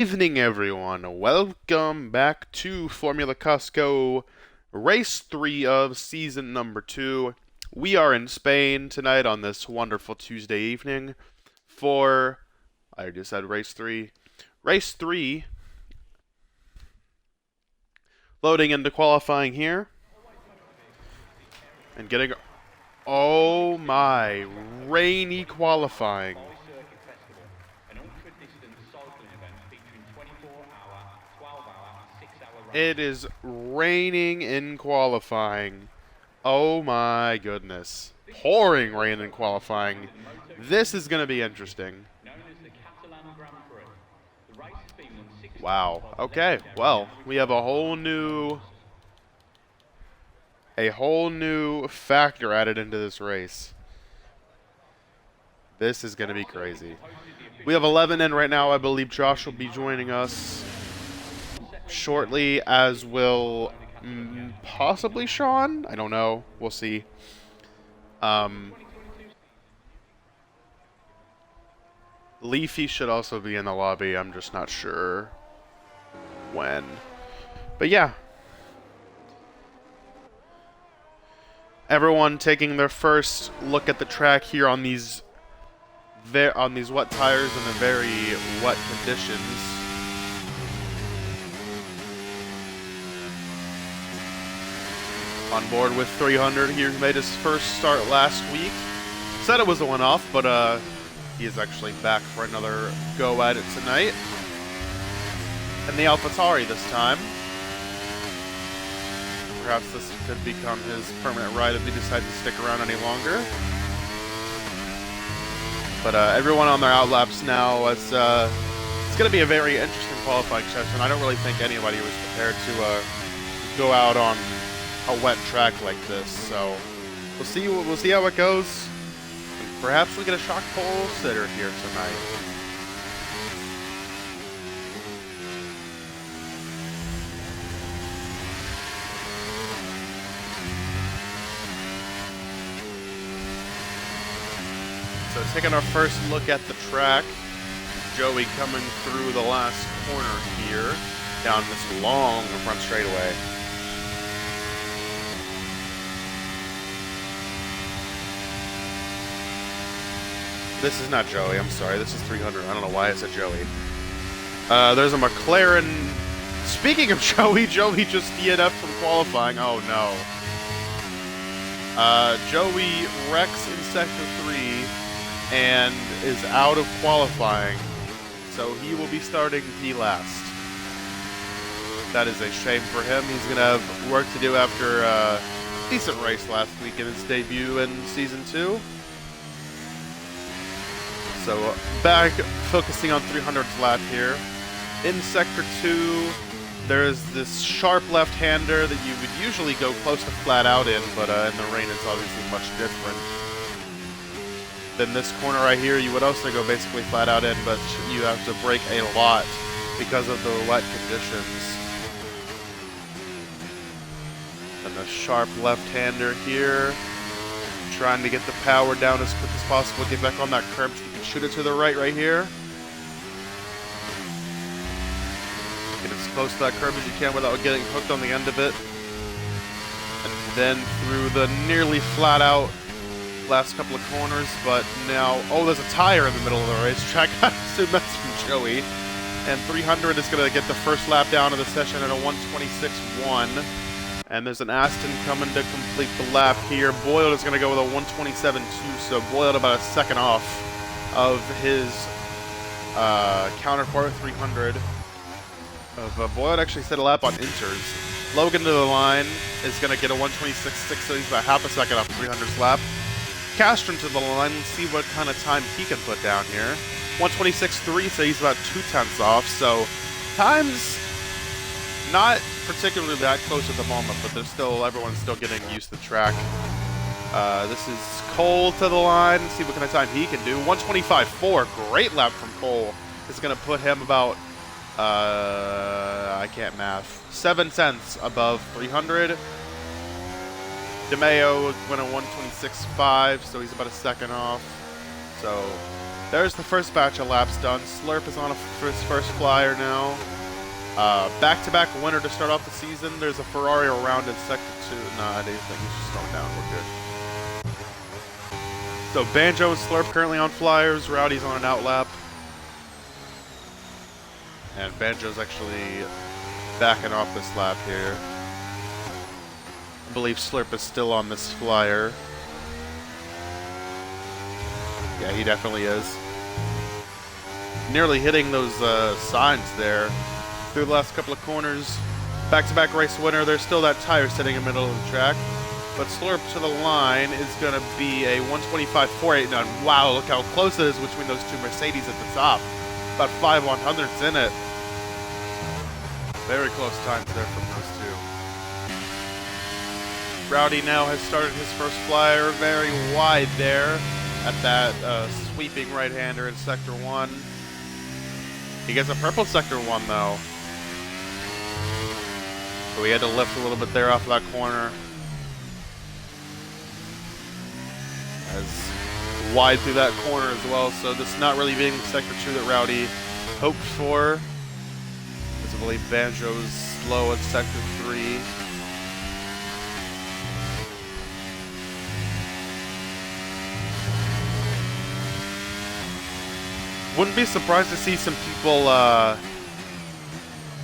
Evening, everyone. Welcome back to Formula Costco Race 3 of Season number 2. We are in Spain tonight on this wonderful Tuesday evening for, I just said Race 3. Race 3, loading into qualifying here. And getting, oh my, rainy qualifying. It is raining in qualifying. Oh my goodness. Pouring rain in qualifying. This is going to be interesting. Wow. Okay. Well, we have a whole new factor added into this race. This is going to be crazy. We have 11 in right now. I believe Josh will be joining us shortly, as will possibly Sean. I don't know. We'll see. Leafy should also be in the lobby. I'm just not sure when. But yeah. Everyone taking their first look at the track here on these wet tires in the very wet conditions. On board with 300. He made his first start last week. Said it was a one-off, but he is actually back for another go at it tonight. And the AlphaTauri this time. Perhaps this could become his permanent ride if he decides to stick around any longer. But everyone on their outlaps now. It's going to be a very interesting qualifying session. I don't really think anybody was prepared to go out on a wet track like this, so we'll see how it goes. And perhaps we get a shock pole sitter here tonight. So taking our first look at the track, Joey coming through the last corner here, down this long front straightaway. This is not Joey, I'm sorry. This is 300. I don't know why I said Joey. There's a McLaren. Speaking of Joey, Joey just DNF'd from qualifying. Oh, no. Joey wrecks in Sector 3 and is out of qualifying. So he will be starting P last. That is a shame for him. He's going to have work to do after a decent race last week in his debut in Season 2. So back focusing on 300's lap here. In Sector 2, there's this sharp left-hander that you would usually go close to flat out in, but in the rain it's obviously much different. Then this corner right here, you would also go basically flat out in, but you have to brake a lot because of the wet conditions. And the sharp left-hander here, trying to get the power down as quick as possible, get back on that curb. Shoot it to the right here. Get as close to that curb as you can without getting hooked on the end of it. And then through the nearly flat out last couple of corners, but now, oh, there's a tire in the middle of the racetrack. I assume that's from Joey. And 300 is going to get the first lap down of the session at a 126.1. And there's an Aston coming to complete the lap here. Boyle is going to go with a 127.2, so Boyle about a second off of his counterpart 300. Boyd actually set a lap on inters. Logan to the line is going to get a 126.6, so he's about half a second off 300's lap. Castron to the line, let's see what kind of time he can put down here. 126.3, so he's about 0.2 off, so time's not particularly that close at the moment, but everyone's still getting used to the track. This is Cole to the line. See what kind of time he can do. 125.4. Great lap from Cole. It's going to put him about, I can't math, 7 cents above 300. DeMeo went a 126.5, so he's about a second off. So There's the first batch of laps done. Slurp is on his first flyer now. Back-to-back winner to start off the season. There's a Ferrari around in sector 2. Nah, I didn't think he's just going down. We're good. So Banjo and Slurp currently on flyers. Rowdy's on an outlap. And Banjo's actually backing off this lap here. I believe Slurp is still on this flyer. Yeah, he definitely is. Nearly hitting those signs there through the last couple of corners. Back-to-back race winner. There's still that tire sitting in the middle of the track. But Slurp to the line is going to be a 125.489. Wow, look how close it is between those two Mercedes at the top. About 5 100ths in it. Very close times there from those two. Rowdy now has started his first flyer very wide there at that sweeping right-hander in Sector 1. He gets a purple Sector 1 though. So he had to lift a little bit there off of that corner. As wide through that corner as well, so this not really being Sector 2 that Rowdy hoped for. As I believe Banjo's slow at Sector 3. Wouldn't be surprised to see some people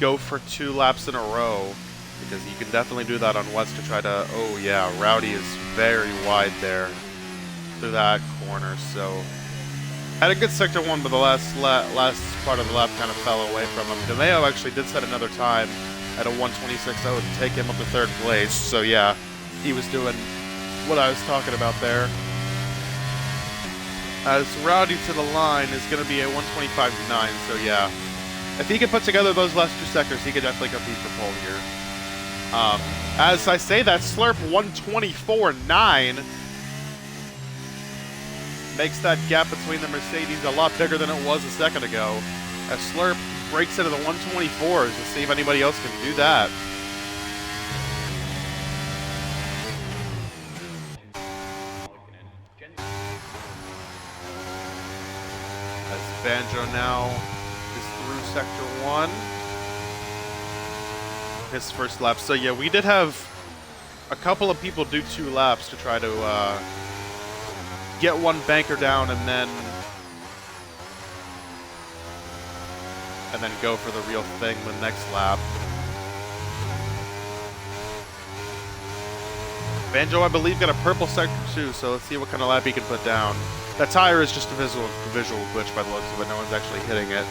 go for 2 laps in a row, because you can definitely do that on wets to try to... Oh yeah, Rowdy is very wide there through that corner, so... Had a good Sector 1, but the last part of the lap kind of fell away from him. DeMeo actually did set another time at a 126.0 to take him up to 3rd place, so yeah, he was doing what I was talking about there. As Rowdy to the line is going to be a 125.9, so yeah. If he can put together those last 2 sectors, he could definitely compete for pole here. As I say that, Slurp 124.9 makes that gap between the Mercedes a lot bigger than it was a second ago. As Slurp breaks into the 124s to see if anybody else can do that. Banjo now is through Sector 1. His first lap. So yeah, we did have a couple of people do 2 laps to try to get one banker down and then go for the real thing the next lap. Banjo, I believe, got a purple Sector 2, so let's see what kind of lap he can put down. That tire is just a visual glitch by the looks of it. No one's actually hitting it.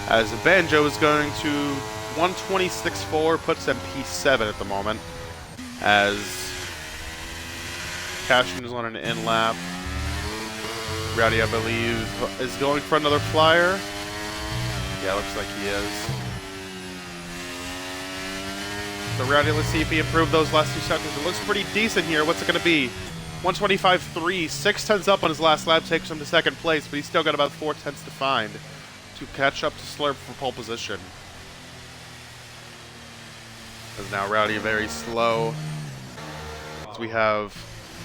As Banjo is going to 126.4, puts him P7 at the moment. As Cashman is on an in lap. Rowdy, I believe, is going for another flyer. Yeah, looks like he is. So Rowdy, let's see if he improved those last 2 sectors. It looks pretty decent here. What's it going to be? 125.3, 6 tenths up on his last lap, takes him to 2nd place, but he's still got about 4 tenths to find to catch up to Slurp for pole position. As now Rowdy very slow. So we have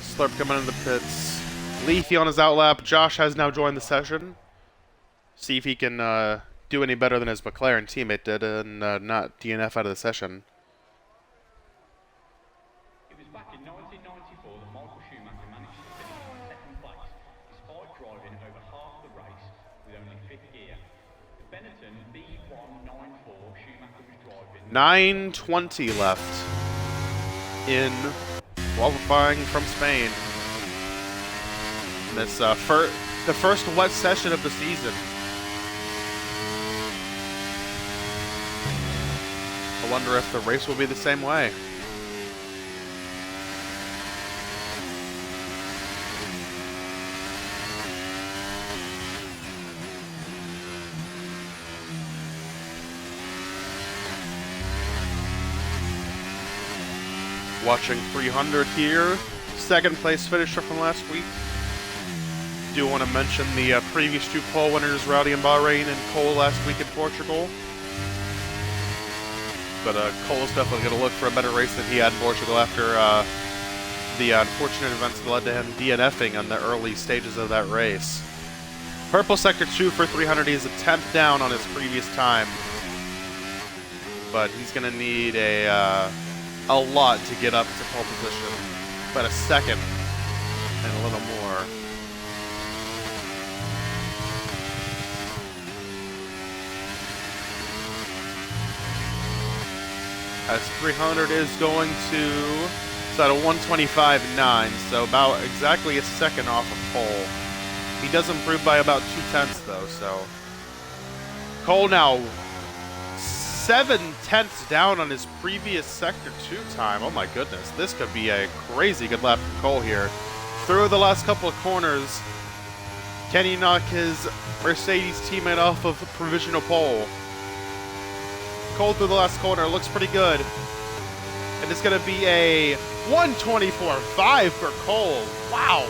Slurp coming into the pits. Leafy on his outlap. Josh has now joined the session. See if he can do any better than his McLaren teammate did and not DNF out of the session. Driving over half the race with only 5th gear. The Benetton B194 Schumacher was driving. 9:20 left in qualifying from Spain. And this the first wet session of the season. I wonder if the race will be the same way. Watching 300 here, 2nd place finisher from last week. Do want to mention the previous 2 pole winners, Rowdy in Bahrain and Cole last week in Portugal. But Cole's definitely going to look for a better race than he had in Portugal after the unfortunate events that led to him DNFing on the early stages of that race. Purple sector 2 for 300. He's a 10th down on his previous time. But he's going to need a lot to get up to pole position. About a second and a little more. As 300 is going to, it's at a 125.9, so about exactly a second off of pole. He does improve by about 0.2 though, so. Cole now 0.7 down on his previous sector 2 time. Oh my goodness, this could be a crazy good lap from Cole here. Through the last couple of corners, can he knock his Mercedes teammate off of provisional pole? Cole through the last corner, looks pretty good. And it's gonna be a 124.5 for Cole. Wow.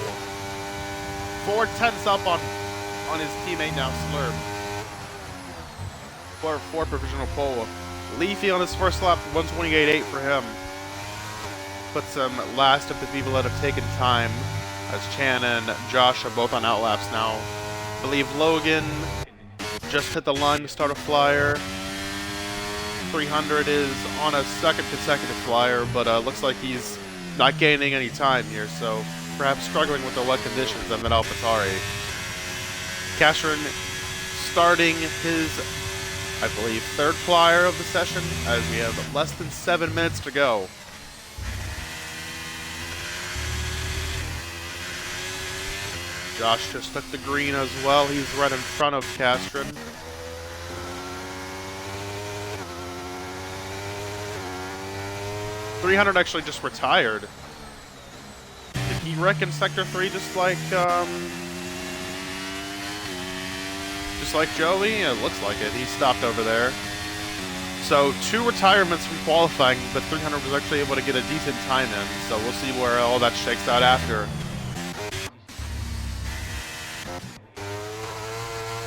0.4 up on his teammate now, Slurp. For provisional pole. Leafy on his first lap, 128.8 for him. Puts him last of the people that have taken time, as Chan and Josh are both on outlaps now. I believe Logan just hit the line to start a flyer. 300 is on a second consecutive flyer, but looks like he's not gaining any time here, so perhaps struggling with the wet conditions on that AlphaTauri. Castron starting his, I believe, third flyer of the session, as we have less than 7 minutes to go. Josh just took the green as well. He's right in front of Castron. .300 actually just retired. Did he wreck in Sector 3 just like Joey? It looks like it. He stopped over there. So 2 retirements from qualifying, but 300 was actually able to get a decent time in. So we'll see where all that shakes out after.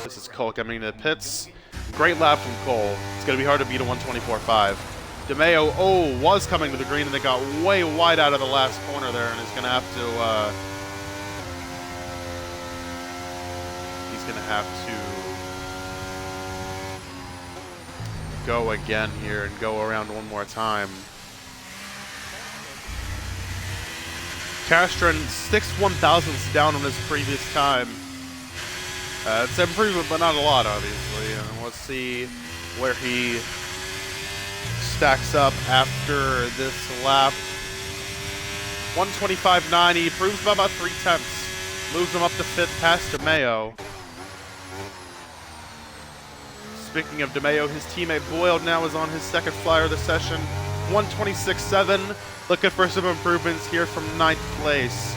This is Cole coming into the pits. Great lap from Cole. It's going to be hard to beat a 124.5. DeMeo, was coming to the green, and they got way wide out of the last corner there, and is going to have to, he's going to have to go again here and go around one more time. Castron 6 1/1000ths down on his previous time. It's an improvement, but not a lot, obviously. And let's see where he stacks up after this lap. 125.9, he improves by about 0.3. Moves him up to 5th past DeMeo. Speaking of DeMeo, his teammate Boyle now is on his second flyer of the session. 126.7, looking for some improvements here from 9th place.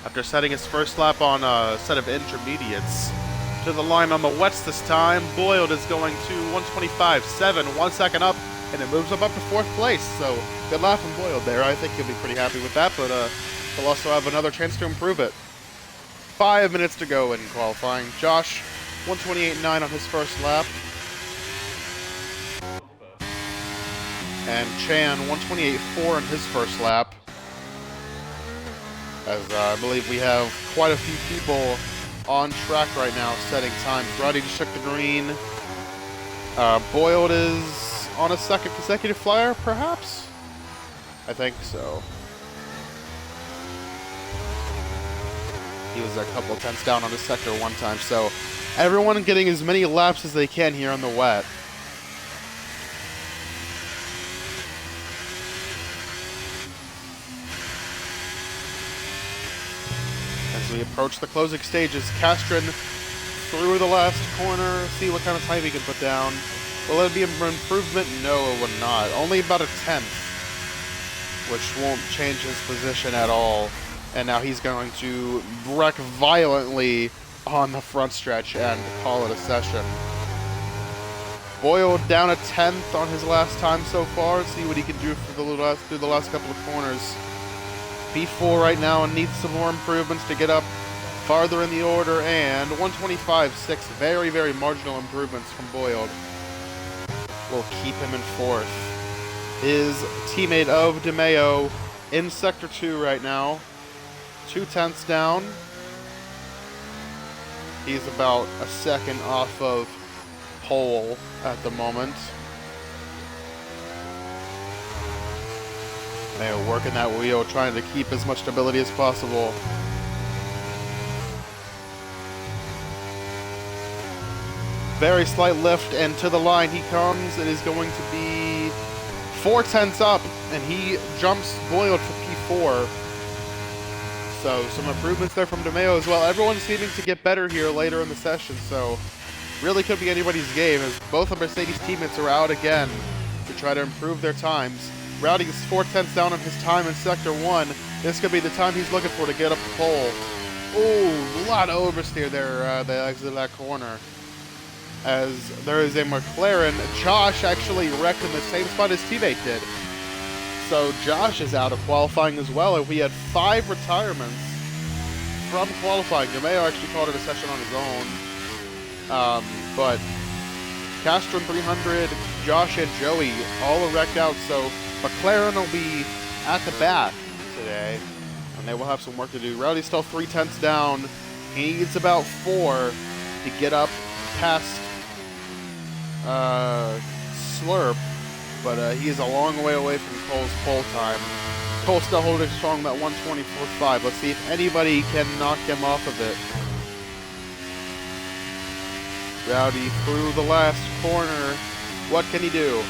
After setting his first lap on a set of intermediates. To the line on the wets this time. Boyle is going to 125.7, 1 second up, and it moves him up to 4th place. So good lap from Boyle there. I think he'll be pretty happy with that, but he'll also have another chance to improve it. 5 minutes to go in qualifying. Josh, 128.9 on his first lap. And Chan, 128.4 on his first lap. As I believe we have quite a few people on track right now, setting times. Roddy just took the green. Boyle is on a second consecutive flyer, perhaps? I think so. He was a couple of tenths down on his sector one time, so everyone getting as many laps as they can here on the wet. As we approach the closing stages, Castron through the last corner, see what kind of time he can put down. Will it be an improvement? No, it will not. Only about a 10th, which won't change his position at all. And now he's going to wreck violently on the front stretch and call it a session. Boyle down a 10th on his last time so far. See what he can do for through the last couple of corners. P4 right now and needs some more improvements to get up farther in the order, and 125.6, very, very marginal improvements from Boyle will keep him in 4th. His teammate of DeMeo in Sector 2 right now, 0.2 down. He's about a second off of pole at the moment. They're working that wheel, trying to keep as much stability as possible. Very slight lift, and to the line he comes. It is going to be 4/10 up, and he jumps Boyle for P4. So some improvements there from DeMeo as well. Everyone's seeming to get better here later in the session, so really could be anybody's game as both of Mercedes teammates are out again to try to improve their times. Rowdy is 4/10 down on his time in Sector 1. This could be the time he's looking for to get up the pole. Oh, a lot of oversteer there, the exit of that corner. As there is a McLaren. Josh actually wrecked in the same spot his teammate did. So Josh is out of qualifying as well, and we had 5 retirements from qualifying. DeMeo actually called it a session on his own. But Castro 300, Josh and Joey all are wrecked out, so McLaren will be at the back today, and they will have some work to do. Rowdy's still 3/10 down. He needs about 4 to get up past Slurp, but he is a long way away from Cole's pole time. Cole still holding strong that 124.5. Let's see if anybody can knock him off of it. Rowdy through the last corner. What can he do?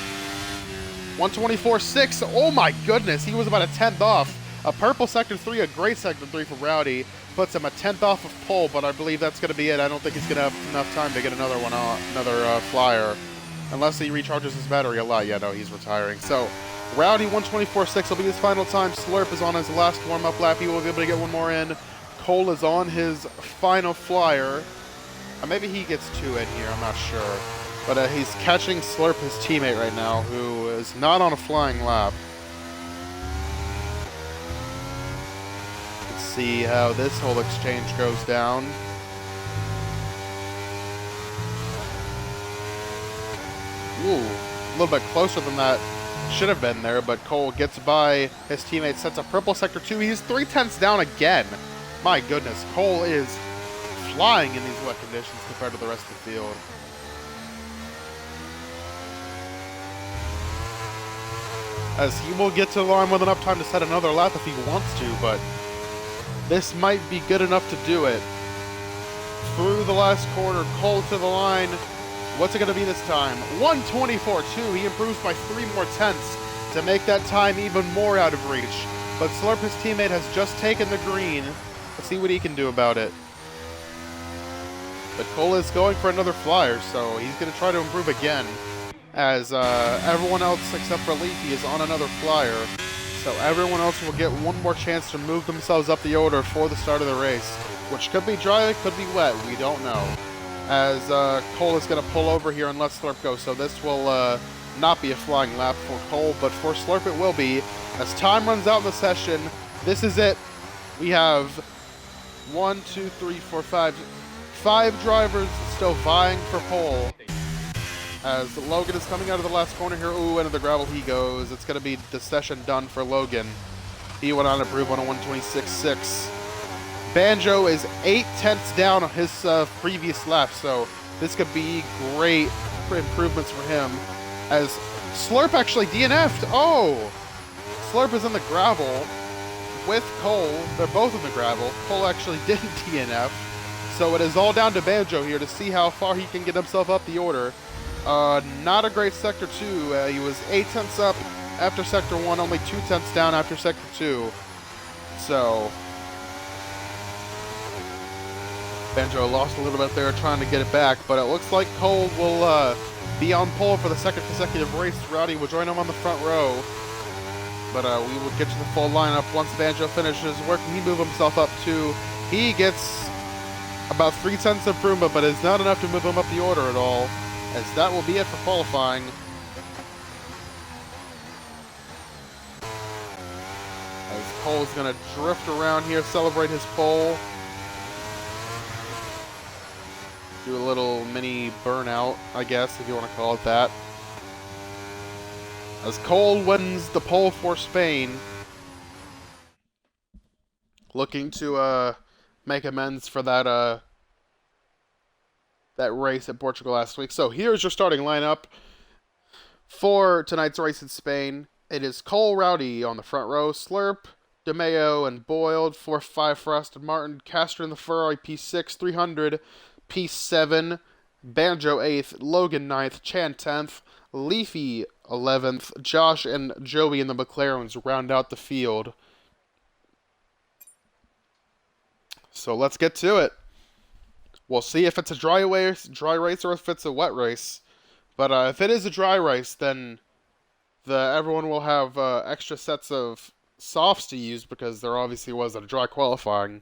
124.6. Oh my goodness, he was about a 10th off. A purple Sector 3, a great Sector 3 for Rowdy. Puts him a 10th off of pole, but I believe that's going to be it. I don't think he's going to have enough time to get another one on, another flyer. Unless he recharges his battery a lot. Yeah, no, he's retiring. So, Rowdy 124.6 will be his final time. Slurp is on his last warm-up lap. He will be able to get one more in. Cole is on his final flyer. Maybe he gets 2 in here, I'm not sure. But he's catching Slurp, his teammate right now, who is not on a flying lap. Let's see how this whole exchange goes down. Ooh, a little bit closer than that should have been there, but Cole gets by his teammate, sets a purple Sector 2. He's 3/10 down again. My goodness, Cole is flying in these wet conditions compared to the rest of the field. As he will get to the line with enough time to set another lap if he wants to, but this might be good enough to do it. Through the last corner, Cole to the line. What's it going to be this time? 124.2. He improves by 3 more tenths to make that time even more out of reach. But Slurp, his teammate, has just taken the green. Let's see what he can do about it. But Cole is going for another flyer, so he's going to try to improve again. As everyone else except for Leafy is on another flyer. So everyone else will get one more chance to move themselves up the order for the start of the race. Which could be dry, it could be wet, we don't know. As Cole is going to pull over here and let Slurp go. So this will not be a flying lap for Cole, but for Slurp it will be. As time runs out in the session, this is it. We have 1, 2, 3, 4, 5 drivers still vying for pole. As Logan is coming out of the last corner here. Ooh, into the gravel he goes. It's going to be the session done for Logan. He went on to improve on a 126.6. Banjo is 8/10 down on his previous lap, so this could be great improvements for him. As Slurp actually DNF'd. Oh! Slurp is in the gravel with Cole. They're both in the gravel. Cole actually didn't DNF. So it is all down to Banjo here to see how far he can get himself up the order. Not a great Sector 2. He was 8/10 up after Sector 1, only 2/10 down after Sector 2. So Banjo lost a little bit there trying to get it back, but it looks like Cole will be on pole for the second consecutive race. Rowdy will join him on the front row. But we will get to the full lineup once Banjo finishes work. He move himself up too. He gets about 3/10 improvement, but it's not enough to move him up the order at all, as that will be it for qualifying. As Cole's going to drift around here, celebrate his pole. Do a little mini burnout, I guess, if you want to call it that. As Cole wins the pole for Spain. Looking to make amends for that that race at Portugal last week. So here's your starting lineup for tonight's race in Spain. It is Cole Rowdy on the front row, Slurp, DeMeo, and Boyled, 4-5 for Aston Martin, Castro in the Ferrari P6, 300, P7, Banjo 8th, Logan 9th, Chan 10th, Leafy 11th, Josh and Joey in the McLarens round out the field. So let's get to it. We'll see if it's a dry race or if it's a wet race. But if it is a dry race, then everyone will have extra sets of softs to use because there obviously was a dry qualifying.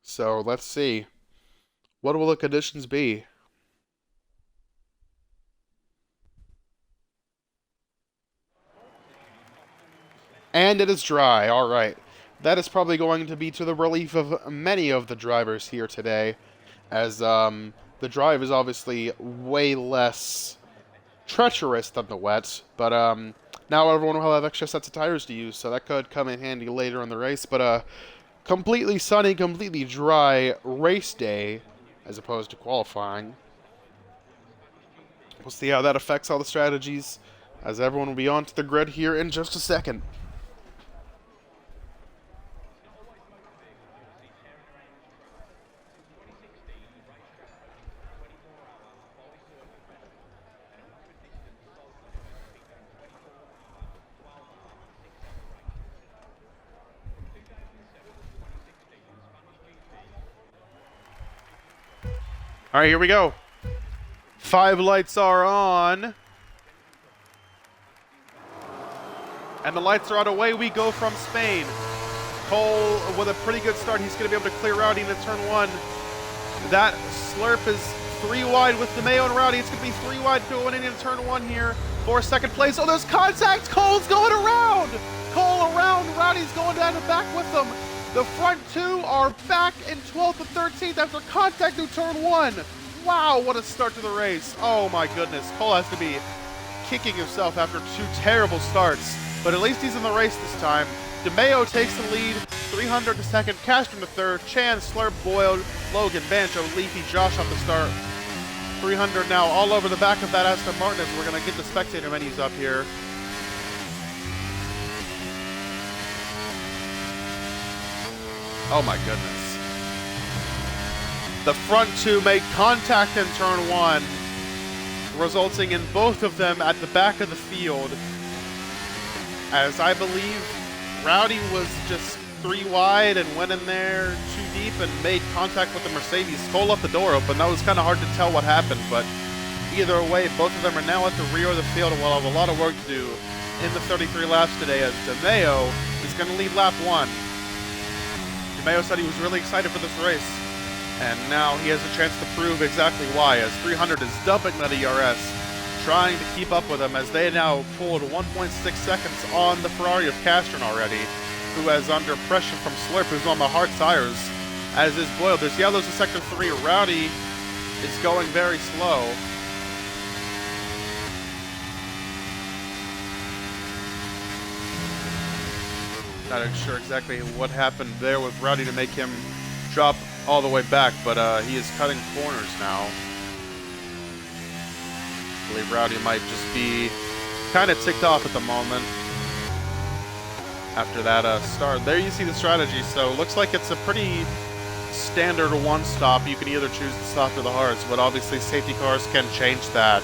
So let's see. What will the conditions be? And it is dry, alright. That is probably going to be to the relief of many of the drivers here today, as the drive is obviously way less treacherous than the wet, but now everyone will have extra sets of tires to use, so that could come in handy later in the race. But completely sunny, completely dry race day, as opposed to qualifying. We'll see how that affects all the strategies, as everyone will be onto the grid here in just a second. All right, here we go. 5 lights are on. And the lights are on. Away we go from Spain. Cole with a pretty good start. He's going to be able to clear Rowdy into turn 1. That Slurp is 3 wide with DeMeo and Rowdy. It's going to be 3 wide going into turn 1 here for second place. Oh, there's contact. Cole's going around. Cole around. Rowdy's going down the back with them. The front 2 are back in 12th and 13th after contact through turn 1. Wow, what a start to the race. Oh my goodness. Cole has to be kicking himself after 2 terrible starts. But at least he's in the race this time. DeMeo takes the lead. 300 to second. Castro to third. Chan, Slurp, Boyle, Logan, Banjo, Leafy, Josh off the start. 300 now all over the back of that Aston Martin as we're going to get the spectator menus up here. Oh my goodness. The front 2 make contact in turn 1, resulting in both of them at the back of the field. As I believe Rowdy was just 3 wide and went in there too deep and made contact with the Mercedes. Cole left the door open. That was kind of hard to tell what happened, but either way, both of them are now at the rear of the field and will have a lot of work to do in the 33 laps today, as DeMeo is going to lead lap 1. DeMeo said he was really excited for this race, and now he has a chance to prove exactly why, as 300 is dumping that ERS, trying to keep up with him as they now pulled 1.6 seconds on the Ferrari of Castron already, who has under pressure from Slurp, who's on the hard tires, as is Boyle. There's yellows in sector 3. Rowdy is going very slow. Not sure exactly what happened there with Rowdy to make him drop all the way back, but he is cutting corners now. I believe Rowdy might just be kind of ticked off at the moment after that start. There you see the strategy, so looks like it's a pretty standard one-stop. You can either choose the soft or the hards, but obviously safety cars can change that.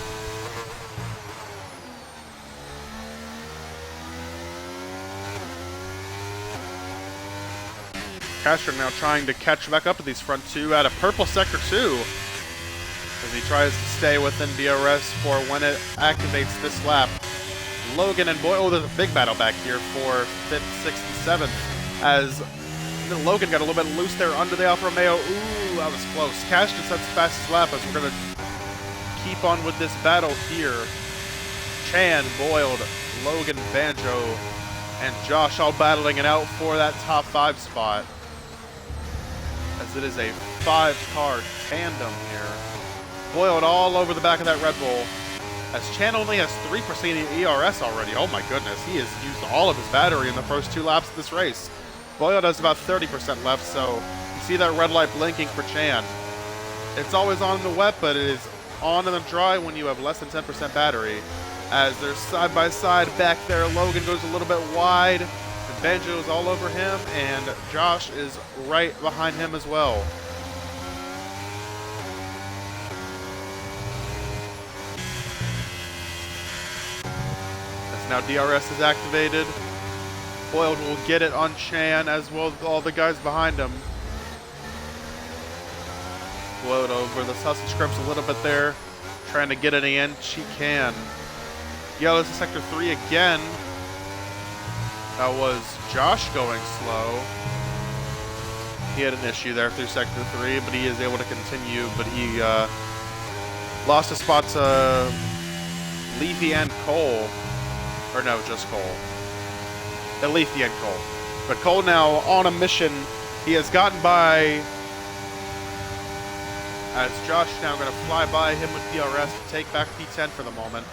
Castro now trying to catch back up with these front 2 at a purple sector 2 as he tries to stay within DRS for when it activates this lap. Logan and Boyle, oh, there's a big battle back here for 5th, 6th, and 7th as Logan got a little bit loose there under the Alfa Romeo. Ooh, that was close. Castro sets the fastest lap as we're going to keep on with this battle here. Chan, Boyle, Logan, Banjo, and Josh all battling it out for that top 5 spot, as it is a 5-car tandem here. Boiled all over the back of that Red Bull, as Chan only has 3% ERS already. Oh my goodness, he has used all of his battery in the first 2 laps of this race. Boiled has about 30% left, so you see that red light blinking for Chan. It's always on in the wet, but it is on in the dry when you have less than 10% battery. As they're side by side back there, Logan goes a little bit wide. And Banjo is all over him, and Josh is right behind him as well. As now DRS is activated. Boyle will get it on Chan as well as all the guys behind him. Float over the sausage scrubs a little bit there, trying to get it in. She can. Yellow's in sector 3 again. That was Josh going slow. He had an issue there through sector 3, but he is able to continue. But he lost a spot to Leafy and Cole. Or no, just Cole. Leafy and Cole. But Cole now on a mission. He has gotten by. As Josh now going to fly by him with DRS to take back P10 for the moment.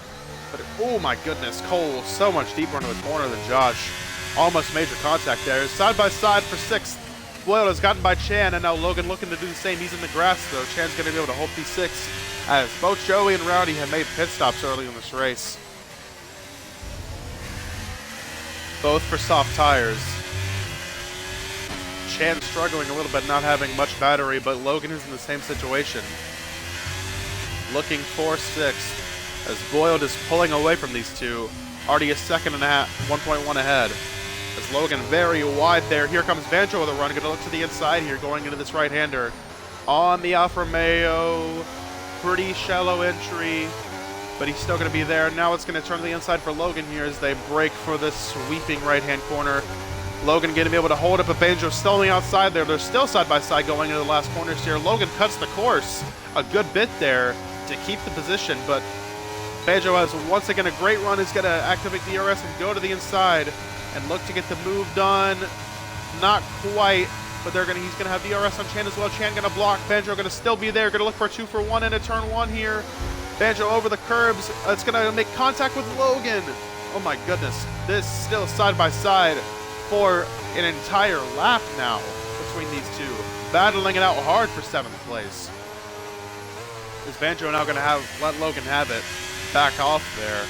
But oh my goodness, Cole so much deeper into the corner than Josh. Almost major contact there. Side by side for 6th. Boyle has gotten by Chan, and now Logan looking to do the same. He's in the grass though. Chan's going to be able to hold P6 as both Joey and Rowdy have made pit stops early in this race. Both for soft tires. Chan struggling a little bit, not having much battery, but Logan is in the same situation. Looking for 6th, as Boyle is pulling away from these two. Already a second and a half, 1.1 ahead. As Logan very wide there. Here comes Banjo with a run. Going to look to the inside here, going into this right-hander. On the Alfa Romeo, pretty shallow entry, but he's still going to be there. Now it's going to turn to the inside for Logan here as they break for this sweeping right-hand corner. Logan going to be able to hold it, but Banjo still on the outside there. They're still side by side going into the last corners here. Logan cuts the course a good bit there to keep the position, but Banjo has once again a great run. He's going to activate DRS and go to the inside and look to get the move done. Not quite, but he's going to have DRS on Chan as well. Chan going to block. Banjo going to still be there. Going to look for a 2-for-1 into turn 1 here. Banjo over the curbs. It's going to make contact with Logan. Oh my goodness. This still side by side for an entire lap now between these two, battling it out hard for 7th place. Is Banjo now going to let Logan have it? Back off there.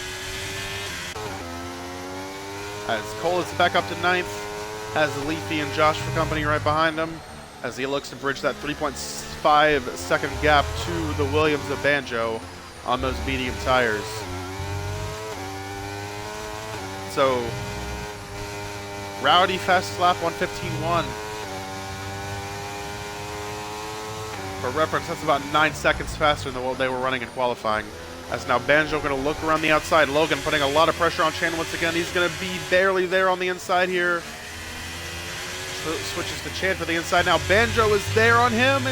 As Cole is back up to 9th, has Leafy and Josh for company right behind him, as he looks to bridge that 3.5 second gap to the Williams of Banjo on those medium tires. So Rowdy fastest lap 1:15.1. For reference, that's about 9 seconds faster than what they were running in qualifying. As now Banjo going to look around the outside. Logan putting a lot of pressure on Chan once again. He's going to be barely there on the inside here. Switches to Chan for the inside now. Banjo is there on him.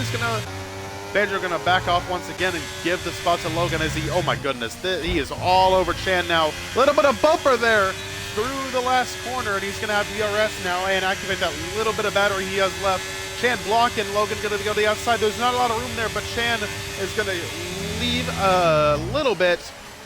Banjo going to back off once again and give the spot to Logan as he, oh my goodness, he is all over Chan now. Little bit of bumper there through the last corner, and he's going to have DRS now and activate that little bit of battery he has left. Chan blocking, Logan going to go to the outside. There's not a lot of room there, but Chan is going to leave a little bit,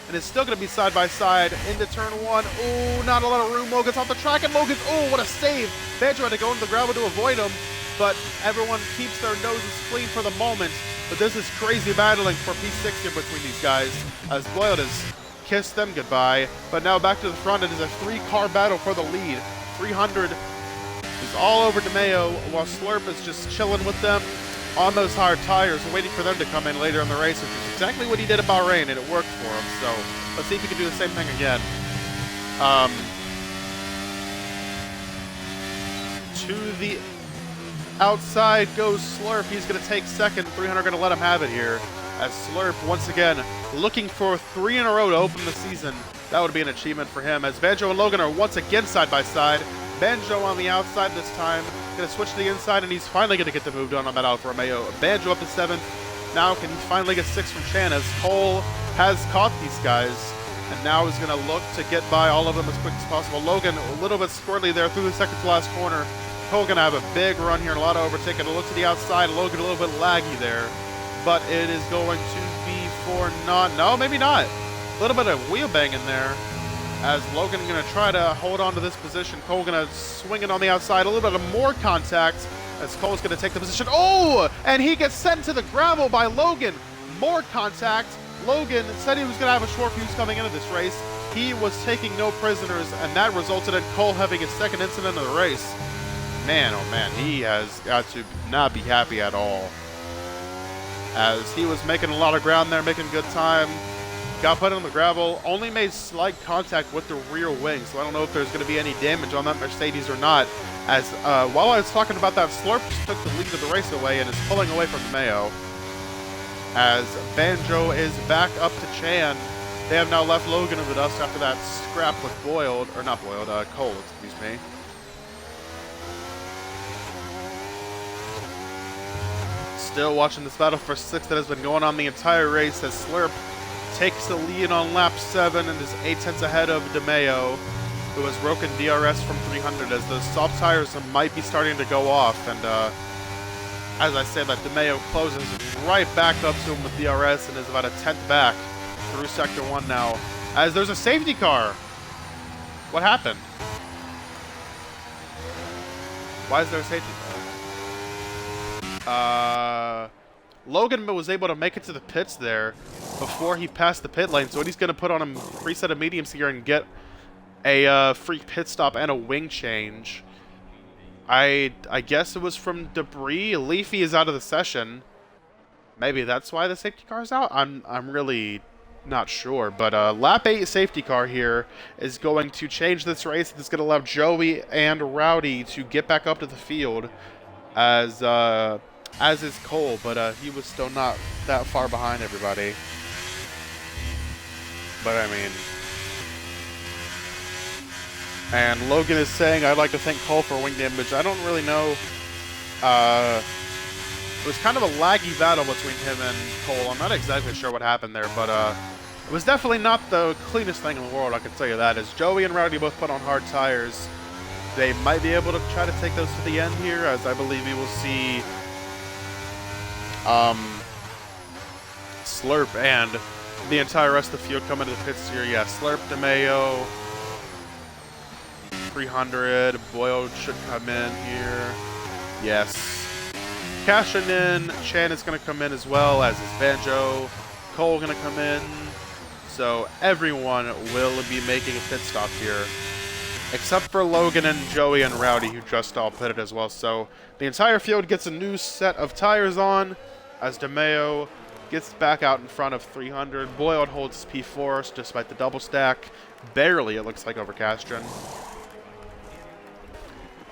and it's still going to be side by side into turn 1. Oh, not a lot of room. Logan's off the track, and Logan's, oh, what a save. Banjo had to go into the gravel to avoid him, but everyone keeps their noses clean for the moment. But this is crazy battling for P6 here between these guys, as Boyle has kissed them goodbye. But now back to the front. It is a 3-car battle for the lead. 300 is all over DeMeo, while Slurp is just chilling with them on those hard tires, waiting for them to come in later in the race, which is exactly what he did at Bahrain, and it worked for him. So let's see if he can do the same thing again. To the outside goes Slurp. He's going to take second. 300 going to let him have it here. As Slurp, once again, looking for 3 in a row to open the season. That would be an achievement for him. As Banjo and Logan are once again side by side. Banjo on the outside this time. Going to switch to the inside, and he's finally going to get the move done on that Alfa Romeo. Banjo up to 7th. Now can he finally get 6 from Chan, as Cole has caught these guys. And now is going to look to get by all of them as quick as possible. Logan a little bit squirrely there through the second to last corner. Cole going to have a big run here and a lot of overtaking. To look to the outside. Logan a little bit laggy there. But it is going to be for no, maybe not. A little bit of wheel banging there. As Logan going to try to hold on to this position. Cole going to swing it on the outside. A little bit of more contact. as Cole's going to take the position. Oh! And he gets sent to the gravel by Logan. More contact. Logan said he was going to have a short fuse coming into this race. He was taking no prisoners, and that resulted in Cole having his second incident of the race. Man, oh man, he has got to not be happy at all. As he was making a lot of ground there, making good time. Got put on the gravel, only made slight contact with the rear wing, so I don't know if there's going to be any damage on that Mercedes or not. As while I was talking about that, Slurp just took the lead of the race away and is pulling away from Mayo. As Banjo is back up to Chan. They have now left Logan in the dust after that scrap with Boiled, or not Boiled, Cole, excuse me. Still watching this battle for 6th that has been going on the entire race as Slurp takes the lead on lap 7 and is 8 tenths ahead of DeMayo, who has broken DRS from 300 as the soft tires might be starting to go off. And as I said, that DeMayo closes right back up to him with DRS and is about a 10th back through Sector 1 now. As there's a safety car. What happened? Why is there a safety car? Logan was able to make it to the pits there before he passed the pit lane, so he's going to put on a preset of mediums here and get a free pit stop and a wing change. I guess it was from debris. Leafy is out of the session. Maybe that's why the safety car's out. I'm really not sure, but lap 8 safety car here is going to change this race. It's going to allow Joey and Rowdy to get back up to the field as is Cole, but he was still not that far behind everybody. But I mean, and Logan is saying, I'd like to thank Cole for wing damage. I don't really know. It was kind of a laggy battle between him and Cole. I'm not exactly sure what happened there, but it was definitely not the cleanest thing in the world, I can tell you that. As Joey and Rowdy both put on hard tires, they might be able to try to take those to the end here, as I believe we will see Slurp and the entire rest of the field come into the pits here. Yeah, Slurp, DeMayo, 300, Boyle should come in here. Yes. Cashing in, Chan is going to come in as well, as is Banjo. Cole going to come in. So everyone will be making a pit stop here, except for Logan and Joey and Rowdy, who just all pitted as well. So the entire field gets a new set of tires on, as DeMayo gets back out in front of 300. Boyle holds P4 despite the double stack. Barely, it looks like, over Castron.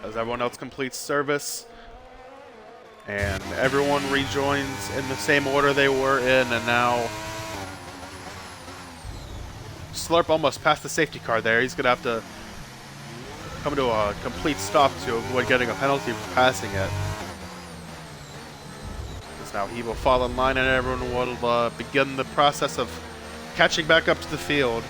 As everyone else completes service. And everyone rejoins in the same order they were in, and now Slurp almost passed the safety car there. He's going to have to come to a complete stop to avoid getting a penalty for passing it. Because now he will fall in line and everyone will begin the process of catching back up to the field.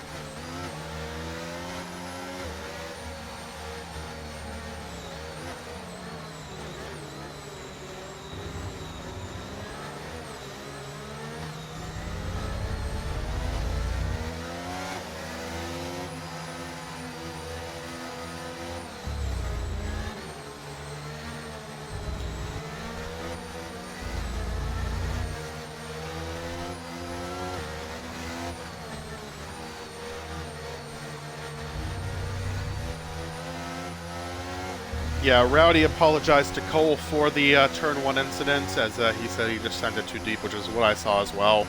Yeah, Rowdy apologized to Cole for the turn 1 incident, as he said he just sent it too deep, which is what I saw as well.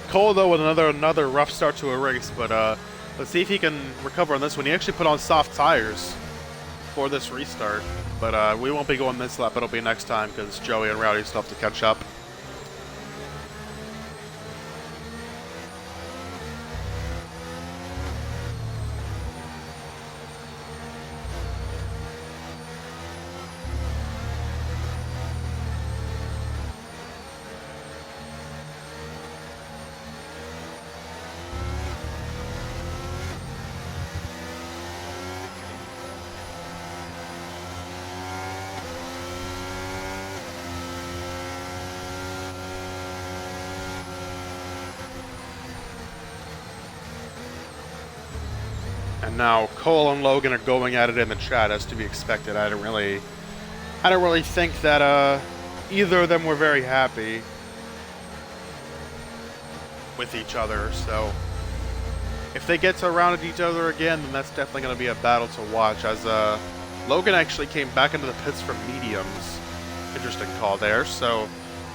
Cole, though, with another rough start to a race, but let's see if he can recover on this one. He actually put on soft tires for this restart, but we won't be going this lap. It'll be next time, because Joey and Rowdy still have to catch up. And now Cole and Logan are going at it in the chat, as to be expected. I don't really think that either of them were very happy with each other. So if they get to round at each other again, then that's definitely going to be a battle to watch. As Logan actually came back into the pits from mediums. Interesting call there. So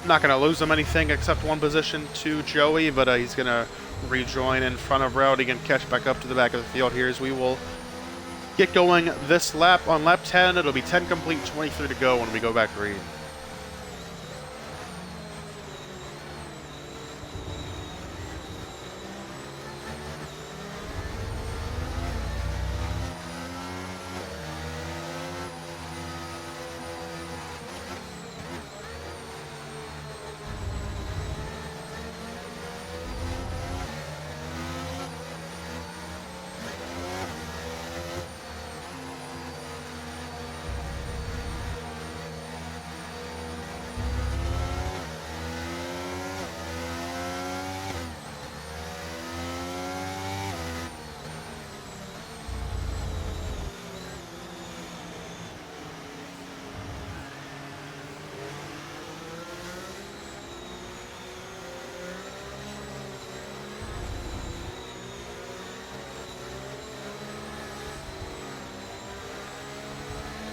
I'm not going to lose him anything except one position to Joey, but he's going to rejoin in front of Rowdy and catch back up to the back of the field here as we will get going this lap. On lap 10, it'll be 10 complete, 23 to go when we go back green.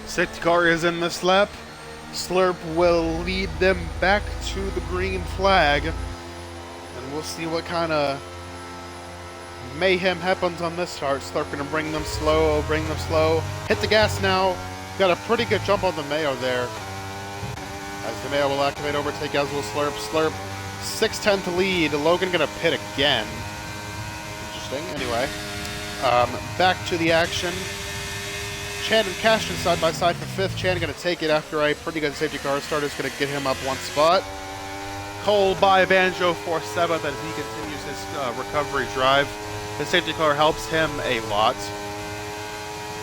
Safety car is in this lap. Slurp will lead them back to the green flag. And we'll see what kind of mayhem happens on this start. Slurp going to bring them slow. Hit the gas now. Got a pretty good jump on the Mayo there. As the Mayo will activate overtake, as will Slurp. Slurp, 6/10 lead. Logan going to pit again. Interesting. Anyway, back to the action. Chan and Castron side by side for 5th. Chan going to take it after a pretty good safety car start is going to get him up one spot. Cole by Banjo for 7th as he continues his recovery drive. The safety car helps him a lot,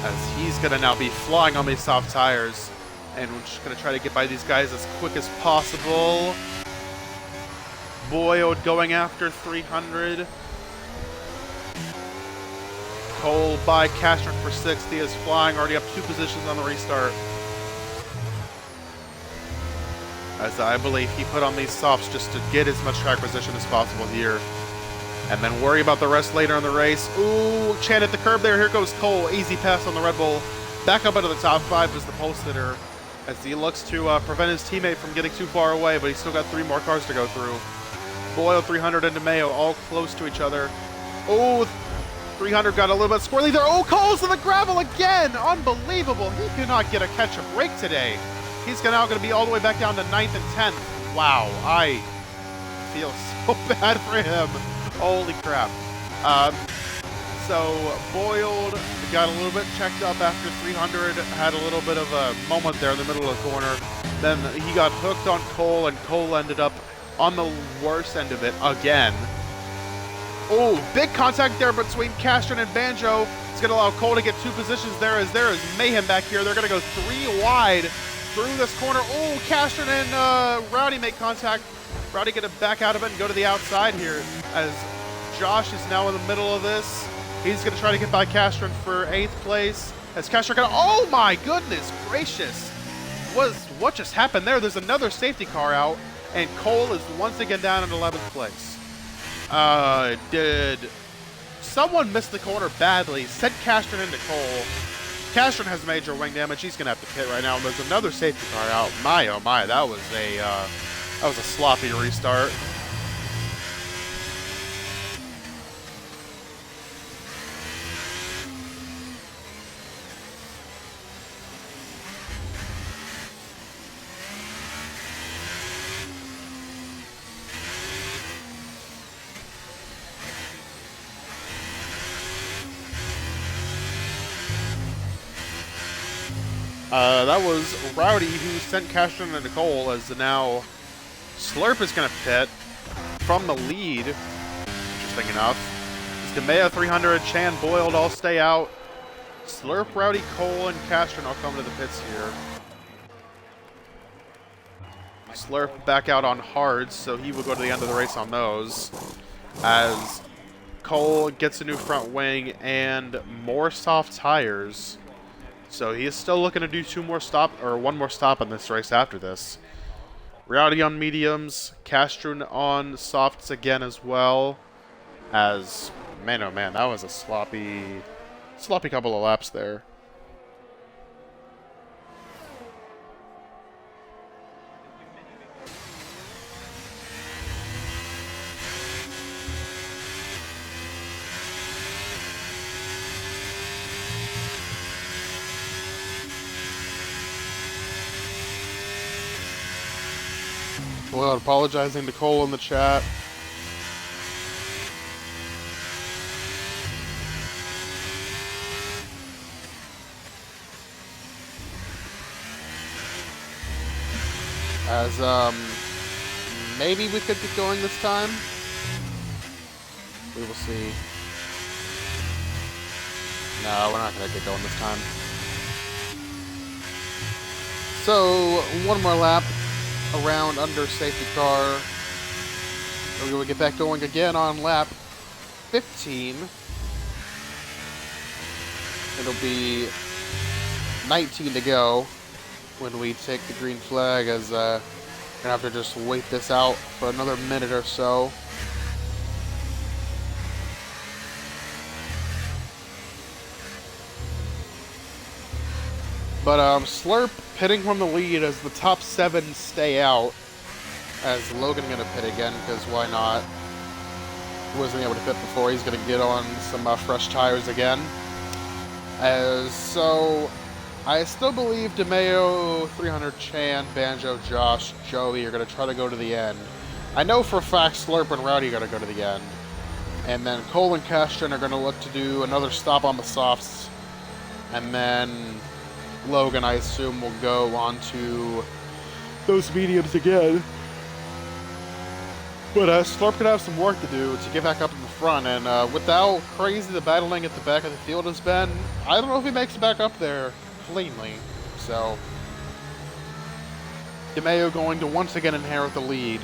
as he's going to now be flying on these soft tires. And we're just going to try to get by these guys as quick as possible. Boyd going after 300. Cole by Castron for 6th. He is flying, already up 2 positions on the restart. As I believe he put on these softs just to get as much track position as possible here. And then worry about the rest later in the race. Ooh, Chan at the curb there. Here goes Cole. Easy pass on the Red Bull. Back up into the top 5 as the pole sitter, as he looks to prevent his teammate from getting too far away, but he's still got 3 more cars to go through. Boyle 300 into Mayo, all close to each other. Oh, 300 got a little bit squirrely there. Oh, Cole's in the gravel again. Unbelievable. He cannot get a catch a break today. He's now going to be all the way back down to 9th and 10th. Wow, I feel so bad for him. Holy crap. So Boyle got a little bit checked up after 300, had a little bit of a moment there in the middle of the corner. Then he got hooked on Cole, and Cole ended up on the worst end of it again. Oh, big contact there between Castron and Banjo. It's going to allow Cole to get 2 positions there, as there is mayhem back here. They're going to go 3 wide through this corner. Oh, Castron and Rowdy make contact. Rowdy going to back out of it and go to the outside here, as Josh is now in the middle of this. He's going to try to get by Castron for 8th place. As Castron going to, oh my goodness gracious. What just happened there? There's another safety car out, and Cole is once again down in 11th place. Did someone miss the corner badly? Sent Castron into Cole. Castron has major wing damage. He's going to have to pit right now. And there's another safety car out. My, oh my, that was a sloppy restart. That was Rowdy who sent Castron into Cole, as now Slurp is going to pit from the lead. Interesting enough. Kamea 300, Chan, Boyle all stay out. Slurp, Rowdy, Cole, and Castron all come to the pits here. Slurp back out on hards, so he will go to the end of the race on those. As Cole gets a new front wing and more soft tires. So he is still looking to do one more stop on this race after this. Rowdy on mediums, Castron on softs again as well. As, man oh man, that was a sloppy couple of laps there. Well, apologizing to Cole in the chat. As, maybe we could get going this time. We will see. No, we're not going to get going this time. So, one more lap around under safety car. We're going to get back going again on lap 15. It'll be 19 to go when we take the green flag, as we're going to have to just wait this out for another minute or so. But Slurp pitting from the lead as the top 7 stay out. As Logan going to pit again, because why not? He wasn't able to pit before. He's going to get on some fresh tires again. So I still believe DeMeo, 300 Chan, Banjo, Josh, Joey are going to try to go to the end. I know for a fact Slurp and Rowdy are going to go to the end. And then Cole and Castron are going to look to do another stop on the softs. And then Logan, I assume, will go on to those mediums again. But Slurp could have some work to do to get back up in the front. And with how crazy the battling at the back of the field has been, I don't know if he makes it back up there cleanly. So, DeMeo going to once again inherit the lead.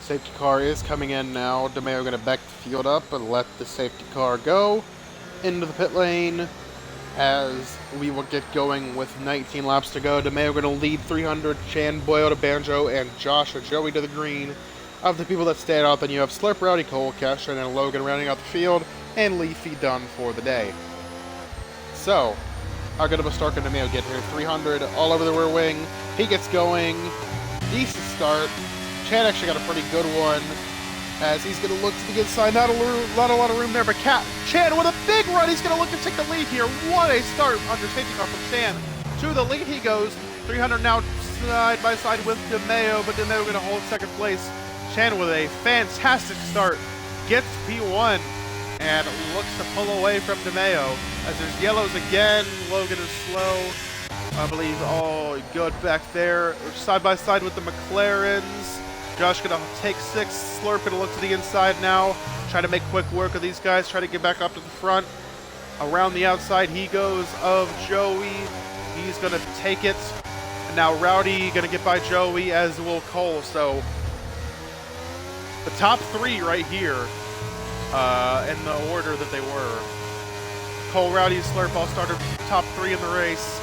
Safety car is coming in now. DeMeo going to back the field up and let the safety car go into the pit lane as we will get going with 19 laps to go. DeMeo going to lead 300, Chan, Boyota, Banjo, and Josh or Joey to the green. Of the people that stayed out, then you have Slurp, Rowdy, Cole, Castron, and Logan rounding out the field, and Leafy done for the day. So, how good of a start can DeMeo get here? 300 all over the rear wing. He gets going. Decent start. Chan actually got a pretty good one as he's going to look to the inside. Not a lot of room there, but Chan with a big run. He's going to look to take the lead here. What a start under safety car from Chan. To the lead he goes. 300 now side by side with DeMeo, but DeMeo going to hold second place. Chan with a fantastic start. Gets P1 and looks to pull away from DeMeo as there's yellows again. Logan is slow. I believe all good back there. Side by side with the McLarens. Josh gonna take 6, Slurp gonna look to the inside now. Try to make quick work of these guys, try to get back up to the front. Around the outside he goes of Joey. He's gonna take it. And now Rowdy gonna get by Joey, as will Cole. So the top 3 right here in the order that they were. Cole, Rowdy, and Slurp all started top 3 in the race.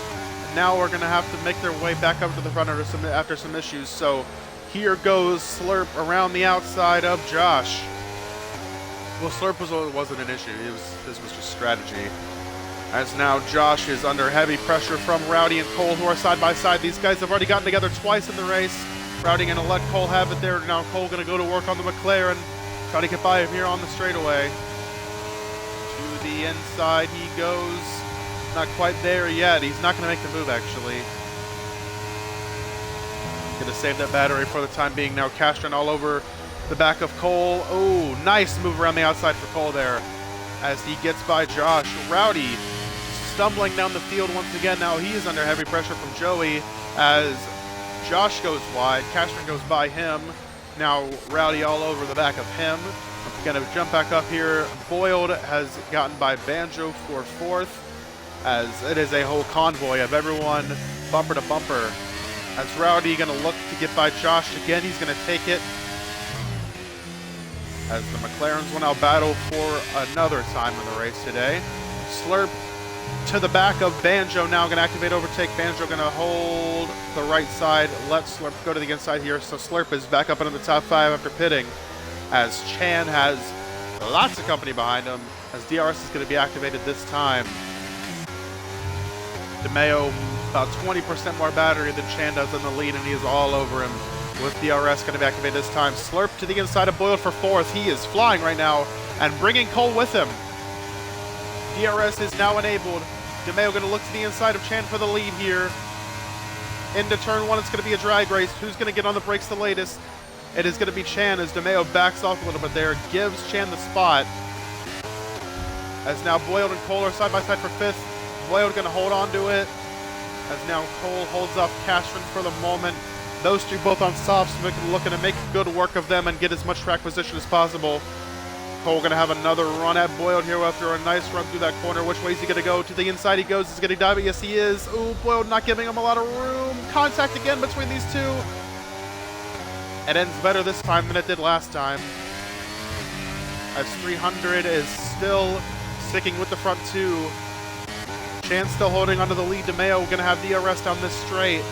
Now we're gonna have to make their way back up to the front after some issues. So here goes Slurp around the outside of Josh. Well, Slurp wasn't an issue. This was just strategy. As now Josh is under heavy pressure from Rowdy and Cole, who are side by side. These guys have already gotten together twice in the race. Rowdy gonna let Cole have it there. Now Cole gonna go to work on the McLaren. Try to get by him here on the straightaway. To the inside he goes. Not quite there yet. He's not gonna make the move actually. Gonna save that battery for the time being. Now Castron all over the back of Cole. Oh, nice move around the outside for Cole there. As he gets by Josh. Rowdy stumbling down the field once again. Now he is under heavy pressure from Joey as Josh goes wide. Castron goes by him. Now Rowdy all over the back of him. I'm gonna jump back up here. Boyled has gotten by Banjo for fourth, as it is a whole convoy of everyone bumper to bumper. As Rowdy gonna look to get by Josh again, he's gonna take it. As the McLarens will now battle for another time in the race today. Slurp to the back of Banjo now, gonna activate overtake. Banjo gonna hold the right side, let Slurp go to the inside here. So Slurp is back up into the top 5 after pitting, as Chan has lots of company behind him, as DRS is gonna be activated this time. DeMeo about 20% more battery than Chan does in the lead, and he is all over him with DRS going to be activated this time. Slurp to the inside of Boyle for fourth. He is flying right now and bringing Cole with him. DRS is now enabled. DeMeo going to look to the inside of Chan for the lead here. Into turn 1, it's going to be a drag race. Who's going to get on the brakes the latest? It is going to be Chan, as DeMeo backs off a little bit there, gives Chan the spot. As now Boyle and Cole are side by side for fifth. Boyle going to hold on to it, as now Cole holds off Castron for the moment. Those two both on softs, looking to make good work of them and get as much track position as possible. Cole going to have another run at Boyle here after a nice run through that corner. Which way is he going to go? To the inside he goes. He's going to dive it. Yes, he is. Ooh, Boyle not giving him a lot of room. Contact again between these two. It ends better this time than it did last time, as 300 is still sticking with the front two. Chan still holding onto the lead. DeMeo going to have DRS down this straight.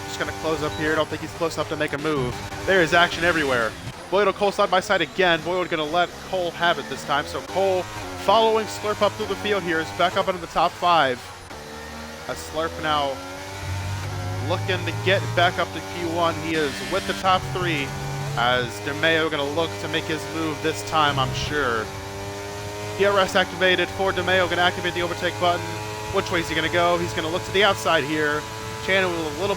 Just going to close up here. I don't think he's close enough to make a move. There is action everywhere. Boyd and Cole side by side again. Boyd going to let Cole have it this time. So Cole, following Slurp up through the field here, is back up into the top 5. As Slurp now looking to get back up to Q1. He is with the top 3. As DeMeo going to look to make his move this time, I'm sure. DRS activated for DeMeo. Going to activate the overtake button. Which way is he going to go? He's going to look to the outside here. Chan with a little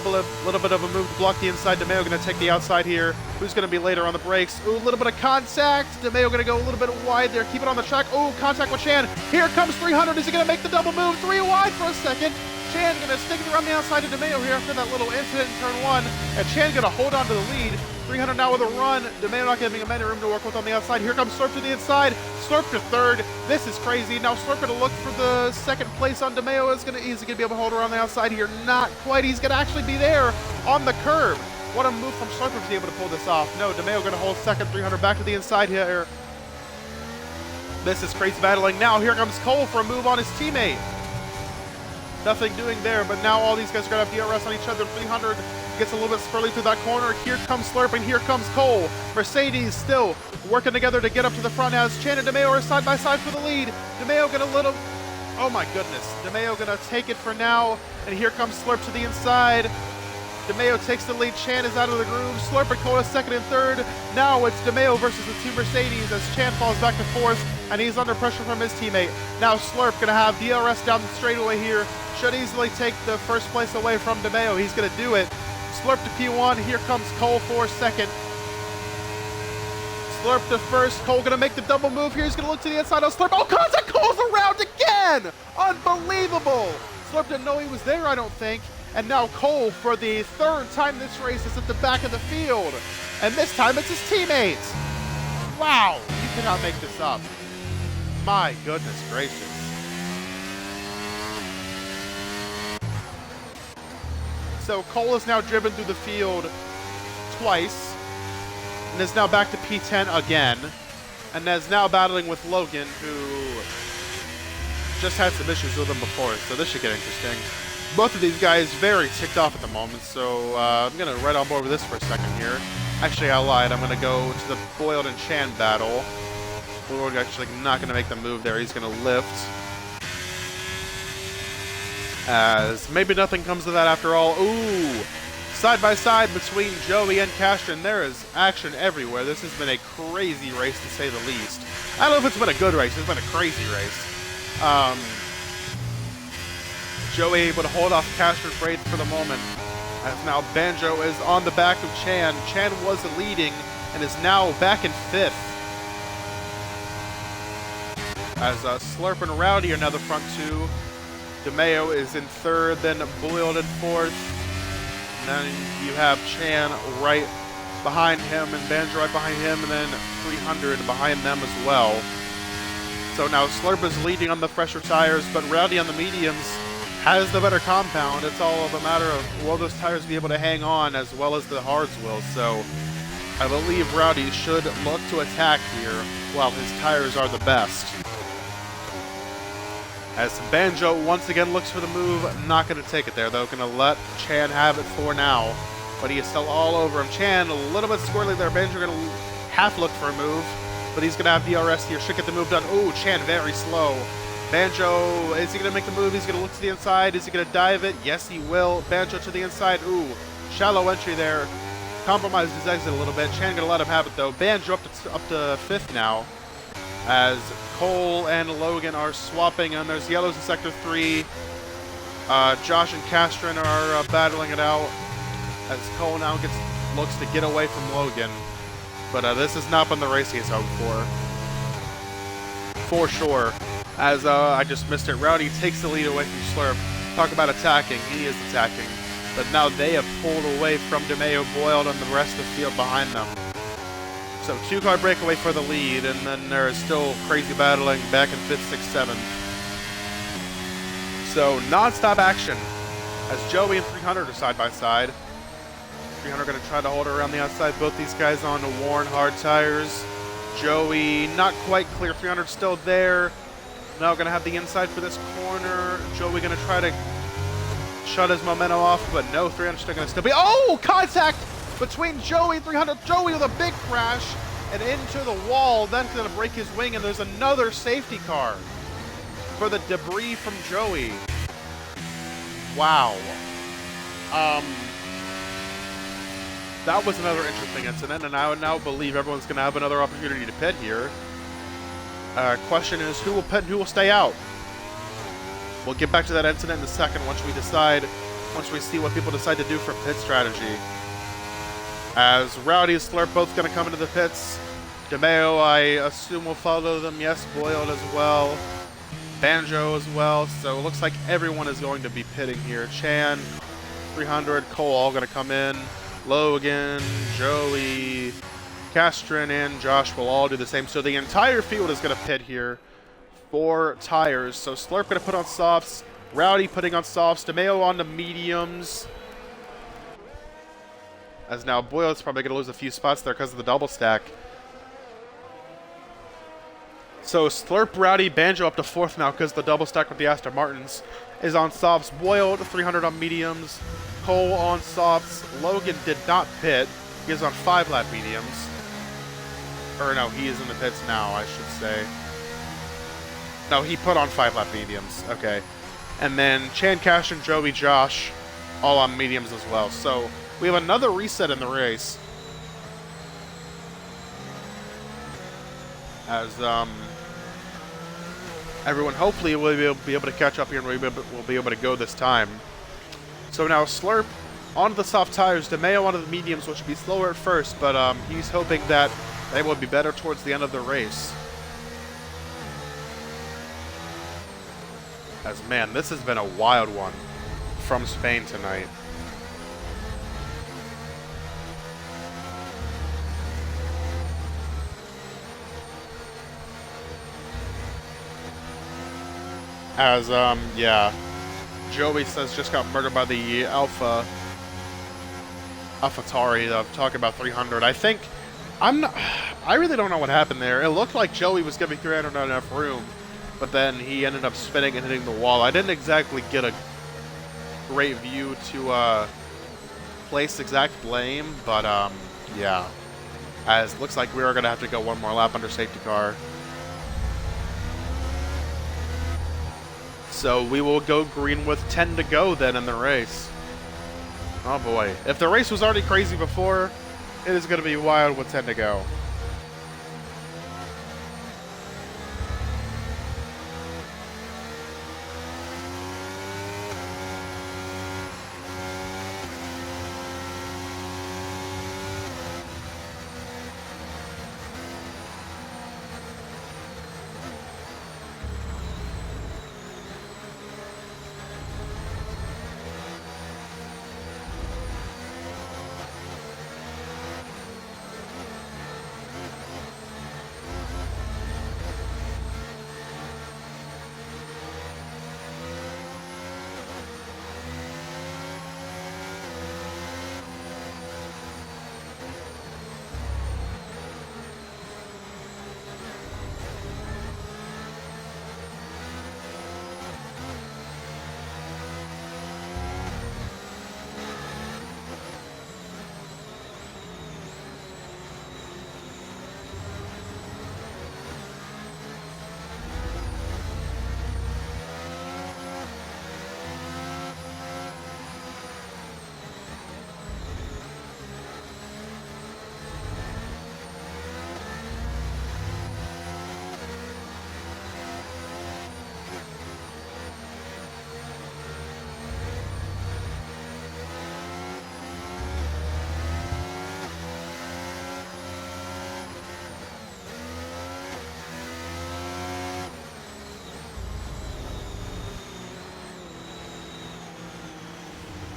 bit of a move to block the inside. DeMeo going to take the outside here. Who's going to be later on the brakes? Ooh, a little bit of contact. DeMeo going to go a little bit wide there. Keep it on the track. Ooh, contact with Chan. Here comes 300. Is he going to make the double move? 3 wide for a second. Chan going to stick it around the outside of DeMeo here after that little incident in turn 1. And Chan going to hold on to the lead. 300 now with a run. DeMeo not giving him any room to work with on the outside. Here comes Slurp to the inside. Slurp to third. This is crazy. Now Slurp going to look for the second place on DeMeo. Is he going to be able to hold around the outside here? Not quite. He's going to actually be there on the curb. What a move from Slurp to be able to pull this off. No, DeMeo going to hold second. 300 back to the inside here. This is crazy battling. Now here comes Cole for a move on his teammate. Nothing doing there, but now all these guys are going to have DRS on each other. 300 gets a little bit spurly through that corner. Here comes Slurp, and here comes Cole. Mercedes still working together to get up to the front as Chan and DeMeo are side by side for the lead. DeMeo going to little... Oh my goodness. DeMeo going to take it for now, and here comes Slurp to the inside. DeMeo takes the lead. Chan is out of the groove. Slurp and Cole is second and third. Now it's DeMeo versus the two Mercedes as Chan falls back to fourth, and he's under pressure from his teammate. Now Slurp going to have DRS down the straightaway here. Should easily take the first place away from DeMeo. He's going to do it. Slurp to P1. Here comes Cole for second. Slurp to first. Cole going to make the double move here. He's going to look to the inside of Slurp. Oh, contact! Cole's around again! Unbelievable! Slurp didn't know he was there, I don't think. And now Cole, for the third time this race, is at the back of the field. And this time it's his teammates. Wow, you cannot make this up. My goodness gracious. So Cole is now driven through the field twice, and is now back to P10 again, and is now battling with Logan, who just had some issues with him before, so this should get interesting. Both of these guys very ticked off at the moment, so I'm going to right on board with this for a second here. Actually, I lied. I'm going to go to the Boyle and Chan battle. Boyle actually not going to make the move there. He's going to lift. As maybe nothing comes of that after all. Ooh! Side by side between Joey and Castron, there is action everywhere. This has been a crazy race to say the least. I don't know if it's been a good race, it's been a crazy race. Joey able to hold off Castron's race for the moment. As now Banjo is on the back of Chan. Chan was leading and is now back in 5th. As Slurp and Rowdy are now the front 2. DeMeo is in 3rd, then Boiled in 4th. And then you have Chan right behind him and Banjo right behind him, and then 300 behind them as well. So now Slurp is leading on the fresher tires, but Rowdy on the mediums has the better compound. It's all of a matter of will those tires be able to hang on as well as the hards will. So I believe Rowdy should look to attack here while his tires are the best. As Banjo once again looks for the move, not going to take it there though, going to let Chan have it for now. But he is still all over him. Chan a little bit squirrely there. Banjo going to half look for a move, but he's going to have DRS here, should get the move done. Ooh, Chan very slow. Banjo, is he going to make the move? He's going to look to the inside. Is he going to dive it? Yes, he will. Banjo to the inside. Ooh, shallow entry there. Compromised his exit a little bit. Chan going to let him have it though. Banjo up to 5th now, as Cole and Logan are swapping, and there's yellows in Sector 3. Josh and Castron are battling it out, as Cole now looks to get away from Logan. But this has not been the race he's hoped for sure. As I just missed it, Rowdy takes the lead away from Slurp. Talk about attacking, he is attacking. But now they have pulled away from DeMeo, Boiled, and the rest of the field behind them. So 2-car breakaway for the lead, and then there is still crazy battling back in 5th, 6th, 7th. So non-stop action as Joey and 300 are side by side. 300 going to try to hold her around the outside. Both these guys on worn hard tires. Joey not quite clear. 300 still there. Now going to have the inside for this corner. Joey going to try to shut his momentum off, but no, 300 still going to still be. Oh, contact between Joey and 300. Joey with a big crash and into the wall, then going to break his wing, and there's another safety car for the debris from Joey. Wow. That was another interesting incident, and I would now believe everyone's going to have another opportunity to pit here. Question is, who will pit and who will stay out? We'll get back to that incident in a second once we see what people decide to do for pit strategy. As Rowdy and Slurp both going to come into the pits. DeMeo, I assume, will follow them. Yes, Boiled as well. Banjo as well. So it looks like everyone is going to be pitting here. Chan, 300, Cole all going to come in. Logan, Joey, Castron, and Josh will all do the same. So the entire field is going to pit here for tires. So Slurp going to put on softs. Rowdy putting on softs. DeMeo on the mediums. As now Boyle's probably going to lose a few spots there because of the double stack. So Slurp, Rowdy, Banjo up to 4th now because the double stack with the Aston Martins is on softs. Boiled 300 on mediums. Cole on softs. Logan did not pit. He is on 5-lap mediums. Or no, he is in the pits now, I should say. No, he put on 5-lap mediums. Okay. And then Chan, Cash, and Joey, Josh all on mediums as well. So we have another reset in the race. As everyone hopefully will be able to catch up here, and we'll be able to go this time. So now Slurp onto the soft tires, DeMeo onto the mediums, which will be slower at first, but he's hoping that they will be better towards the end of the race. As man, this has been a wild one from Spain tonight. As yeah, Joey says just got murdered by the AlphaTauri. Talking about 300. I think I really don't know what happened there. It looked like Joey was giving 300 not enough room, but then he ended up spinning and hitting the wall. I didn't exactly get a great view to place exact blame, but yeah, as looks like we are gonna have to go one more lap under safety car. So we will go green with 10 to go then in the race. Oh boy. If the race was already crazy before, it is going to be wild with 10 to go.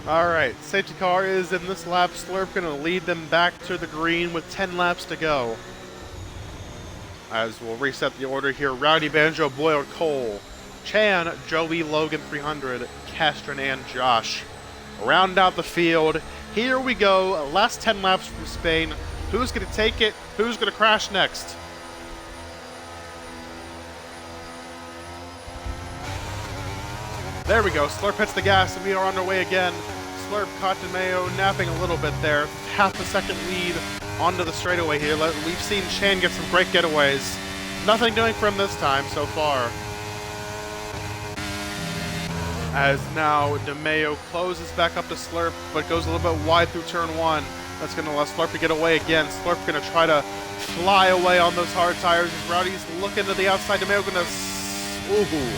Alright, safety car is in this lap. Slurp going to lead them back to the green with 10 laps to go. As we'll reset the order here, Rowdy, Banjo, Boyle, Cole, Chan, Joey, Logan 300, Castron, and Josh. Round out the field. Here we go, last 10 laps from Spain. Who's going to take it? Who's going to crash next? There we go, Slurp hits the gas and we are underway again. Slurp caught DeMeo napping a little bit there. Half a second lead onto the straightaway here. We've seen Chan get some great getaways. Nothing doing for him this time so far. As now DeMeo closes back up to Slurp, but goes a little bit wide through turn one. That's going to allow Slurp to get away again. Slurp going to try to fly away on those hard tires. As Rowdy's looking to the outside, DeMeo going to... Ooh.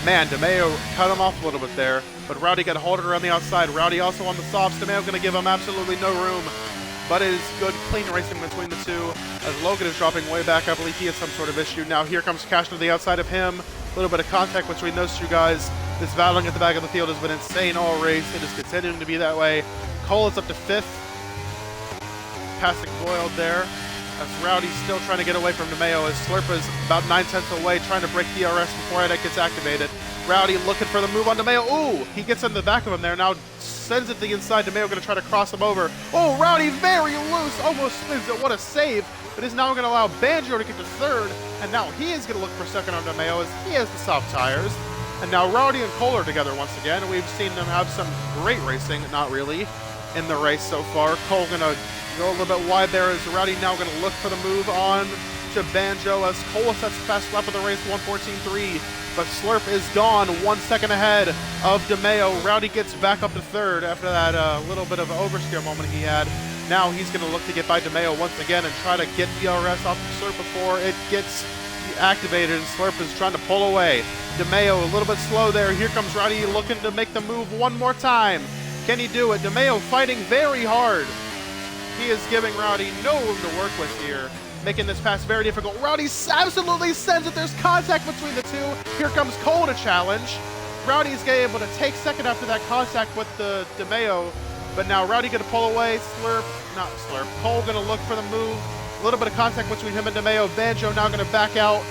Man, DeMeo cut him off a little bit there, but Rowdy got to hold it around the outside. Rowdy also on the softs. DeMeo going to give him absolutely no room, but it is good, clean racing between the two. As Logan is dropping way back, I believe he has some sort of issue. Now here comes Cash to the outside of him. A little bit of contact between those two guys. This battling at the back of the field has been insane all race. It is continuing to be that way. Cole is up to 5th, passing Boyle there. As Rowdy's still trying to get away from DeMeo, as Slurp is about 9/10 away, trying to break DRS before that gets activated. Rowdy looking for the move on DeMeo. Ooh, he gets in the back of him there. Now sends it to the inside. DeMeo going to try to cross him over. Oh, Rowdy very loose, almost spins it. What a save! But is now going to allow Banjo to get to 3rd, and now he is going to look for 2nd on DeMeo as he has the soft tires. And now Rowdy and Cole are together once again. We've seen them have some great racing, not really, in the race so far. Cole going to go a little bit wide there as Rowdy now going to look for the move on to Banjo as Cole sets the fast lap of the race, 1:14.3. But Slurp is gone 1 second ahead of DeMeo. Rowdy gets back up to 3rd after that little bit of oversteer moment he had. Now he's going to look to get by DeMeo once again and try to get DRS off of Slurp before it gets activated, and Slurp is trying to pull away. DeMeo a little bit slow there. Here comes Rowdy looking to make the move one more time. Can he do it? DeMeo fighting very hard. He is giving Rowdy no room to work with here, making this pass very difficult. Rowdy absolutely sends it. There's contact between the two. Here comes Cole to challenge. Rowdy's able to take 2nd after that contact with the DeMeo, but now Rowdy going to pull away. Cole going to look for the move. A little bit of contact between him and DeMeo. Banjo now going to back out.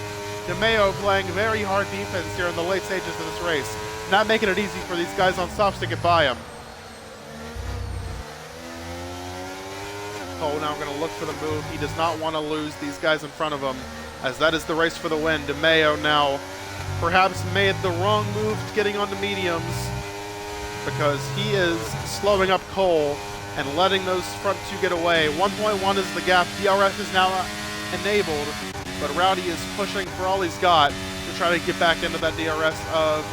DeMeo playing very hard defense here in the late stages of this race, not making it easy for these guys on softs to get by him. Cole now going to look for the move. He does not want to lose these guys in front of him, as that is the race for the win. DeMeo now perhaps made the wrong move getting onto mediums, because he is slowing up Cole and letting those front two get away. 1.1 is the gap. DRS is now enabled, but Rowdy is pushing for all he's got to try to get back into that DRS of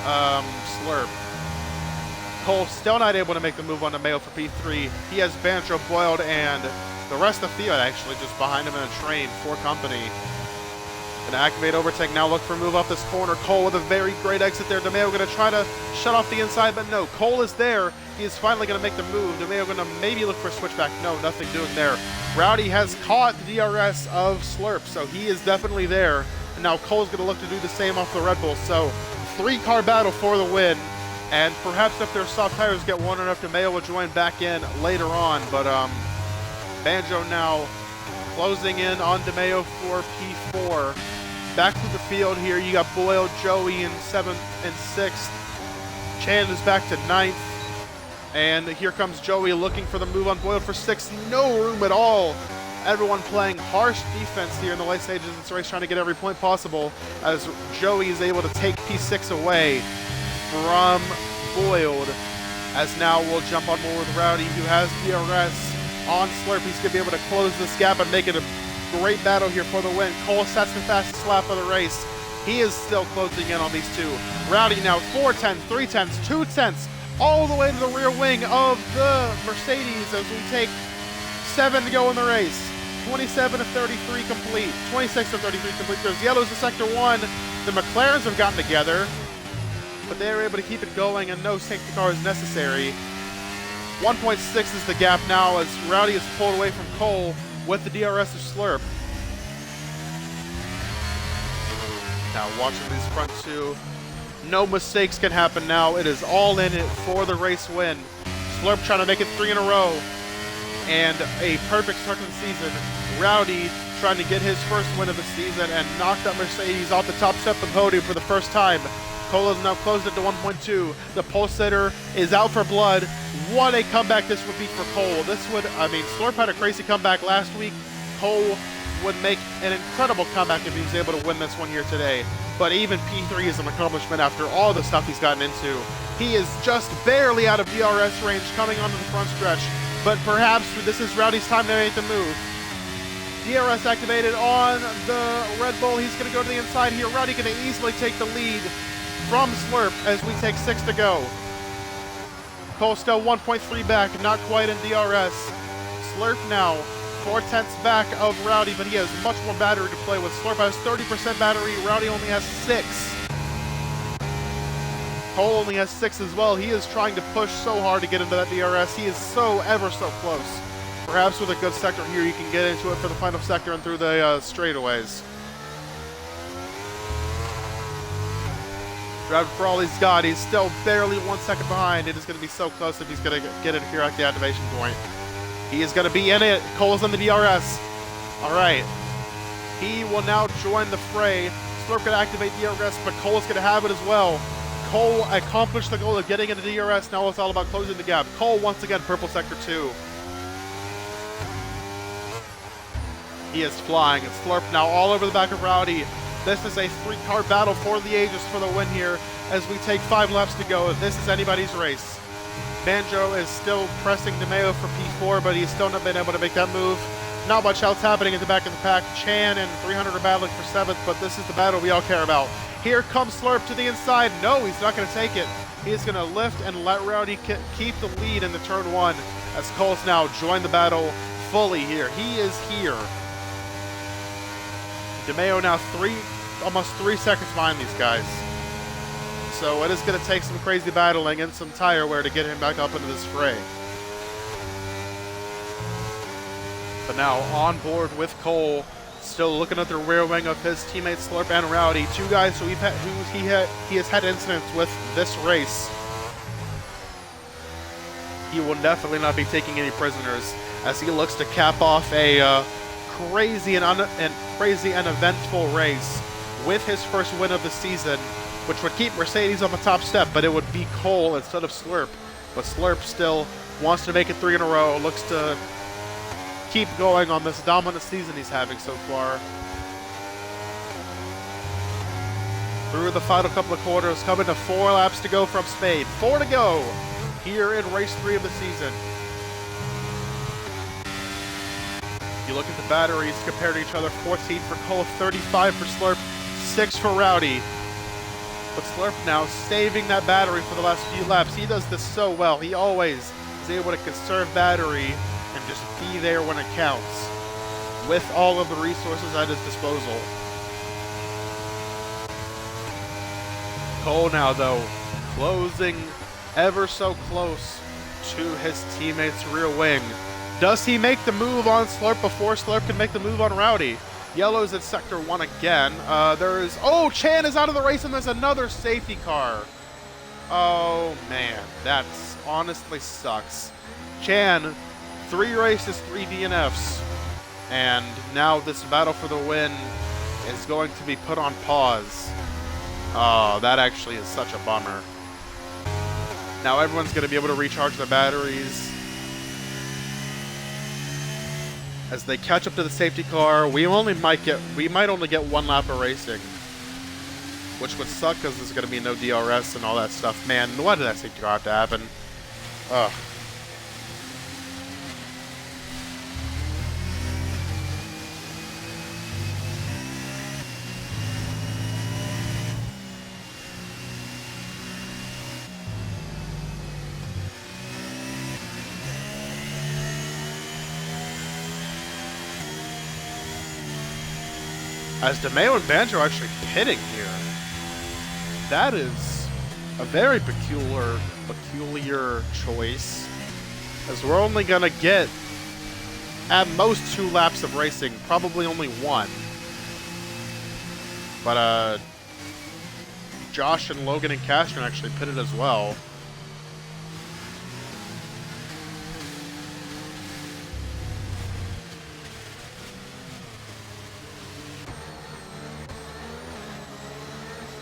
Slurp. Cole still not able to make the move on DeMeo for P3. He has Banjo, Boiled, and the rest of the field actually just behind him in a train for company. Gonna activate overtake now, look for a move off this corner. Cole with a very great exit there. DeMeo gonna try to shut off the inside, but no, Cole is there. He is finally gonna make the move. DeMeo gonna maybe look for a switchback. No, nothing doing there. Rowdy has caught the DRS of Slurp, so he is definitely there. And now Cole's gonna look to do the same off the Red Bull. So 3-car battle for the win. And perhaps if their soft tires get worn enough, DeMeo will join back in later on. But Banjo now closing in on DeMeo for P4. Back to the field here, you got Boyle, Joey in 7th and 6th. Chan is back to 9th. And here comes Joey looking for the move on Boyle for 6th. No room at all. Everyone playing harsh defense here in the late stages of this race, trying to get every point possible, as Joey is able to take P6 away from Boiled. As now we'll jump on more with Rowdy, who has DRS on Slurp. He's going to be able to close this gap and make it a great battle here for the win. Cole sets the fastest lap of the race. He is still closing in on these two. Rowdy now 4 tenths, 3 tenths, 2 tenths, all the way to the rear wing of the Mercedes as we take 7 to go in the race. 27 to 33 complete, 26 to 33 complete. There's yellows in sector 1. The McLarens have gotten together, but they're able to keep it going and no safety car is necessary. 1.6 is the gap now as Rowdy is pulled away from Cole with the DRS of Slurp. Now watching these front two. No mistakes can happen now. It is all in it for the race win. Slurp trying to make it 3 in a row. And a perfect start to the season. Rowdy trying to get his first win of the season and knocked that Mercedes off the top step of the podium for the first time. Cole has now closed it to 1.2. The pole sitter is out for blood. What a comeback this would be for Cole. Slurp had a crazy comeback last week. Cole would make an incredible comeback if he was able to win this one here today. But even P3 is an accomplishment after all the stuff he's gotten into. He is just barely out of DRS range coming onto the front stretch. But perhaps this is Rowdy's time to make the move. DRS activated on the Red Bull. He's going to go to the inside here. Rowdy going to easily take the lead from Slurp as we take 6 to go. Cole still 1.3 back, not quite in DRS. Slurp now 4 tenths back of Rowdy, but he has much more battery to play with. Slurp has 30% battery, Rowdy only has 6. Cole only has 6 as well. He is trying to push so hard to get into that DRS. He is so ever so close. Perhaps with a good sector here, you can get into it for the final sector and through the straightaways. Driving for all he's got, he's still barely 1 second behind. It is going to be so close if he's going to get it here at the activation point. He is going to be in it. Cole's on the DRS. All right. He will now join the fray. Slurp going to activate DRS, but Cole's going to have it as well. Cole accomplished the goal of getting into DRS. Now it's all about closing the gap. Cole once again, purple sector 2. He is flying. And Slurp now all over the back of Rowdy. This is a 3-car battle for the ages for the win here as we take 5 laps to go. This is anybody's race. Banjo is still pressing DeMeo for P4, but he's still not been able to make that move. Not much else happening at the back of the pack. Chan and 300 are battling for 7th, but this is the battle we all care about. Here comes Slurp to the inside. No, he's not going to take it. He's going to lift and let Rowdy keep the lead in the turn 1 as Cole's now joined the battle fully here. He is here. DeMeo now almost 3 seconds behind these guys. So it is going to take some crazy battling and some tire wear to get him back up into this fray. But now on board with Cole, still looking at the rear wing of his teammates Slurp and Rowdy, 2 guys who he has had incidents with this race. He will definitely not be taking any prisoners as he looks to cap off a crazy and eventful race with his first win of the season, which would keep Mercedes on the top step, but it would be Cole instead of Slurp. But Slurp still wants to make it 3 in a row, looks to keep going on this dominant season he's having so far. Through the final couple of quarters, coming to 4 laps to go from Spain. 4 to go here in race 3 of the season. You look at the batteries compared to each other, 14 for Cole, 35 for Slurp, 6 for Rowdy. But Slurp now saving that battery for the last few laps. He does this so well. He always is able to conserve battery and just be there when it counts with all of the resources at his disposal. Cole now, though, closing ever so close to his teammate's rear wing. Does he make the move on Slurp before Slurp can make the move on Rowdy? Yellow's at Sector 1 again. Oh, Chan is out of the race, and there's another safety car. Oh, man. That honestly sucks. Chan, 3 races, 3 DNFs. And now this battle for the win is going to be put on pause. Oh, that actually is such a bummer. Now everyone's going to be able to recharge their batteries. As they catch up to the safety car, we might only get 1 lap of racing, which would suck because there's going to be no DRS and all that stuff. Man, why did that safety car have to happen? Ugh. As DeMeo and Banjo are actually pitting here. That is a very peculiar choice. As we're only gonna get at most 2 laps of racing, probably only 1. But Josh and Logan and Castron actually pitted as well.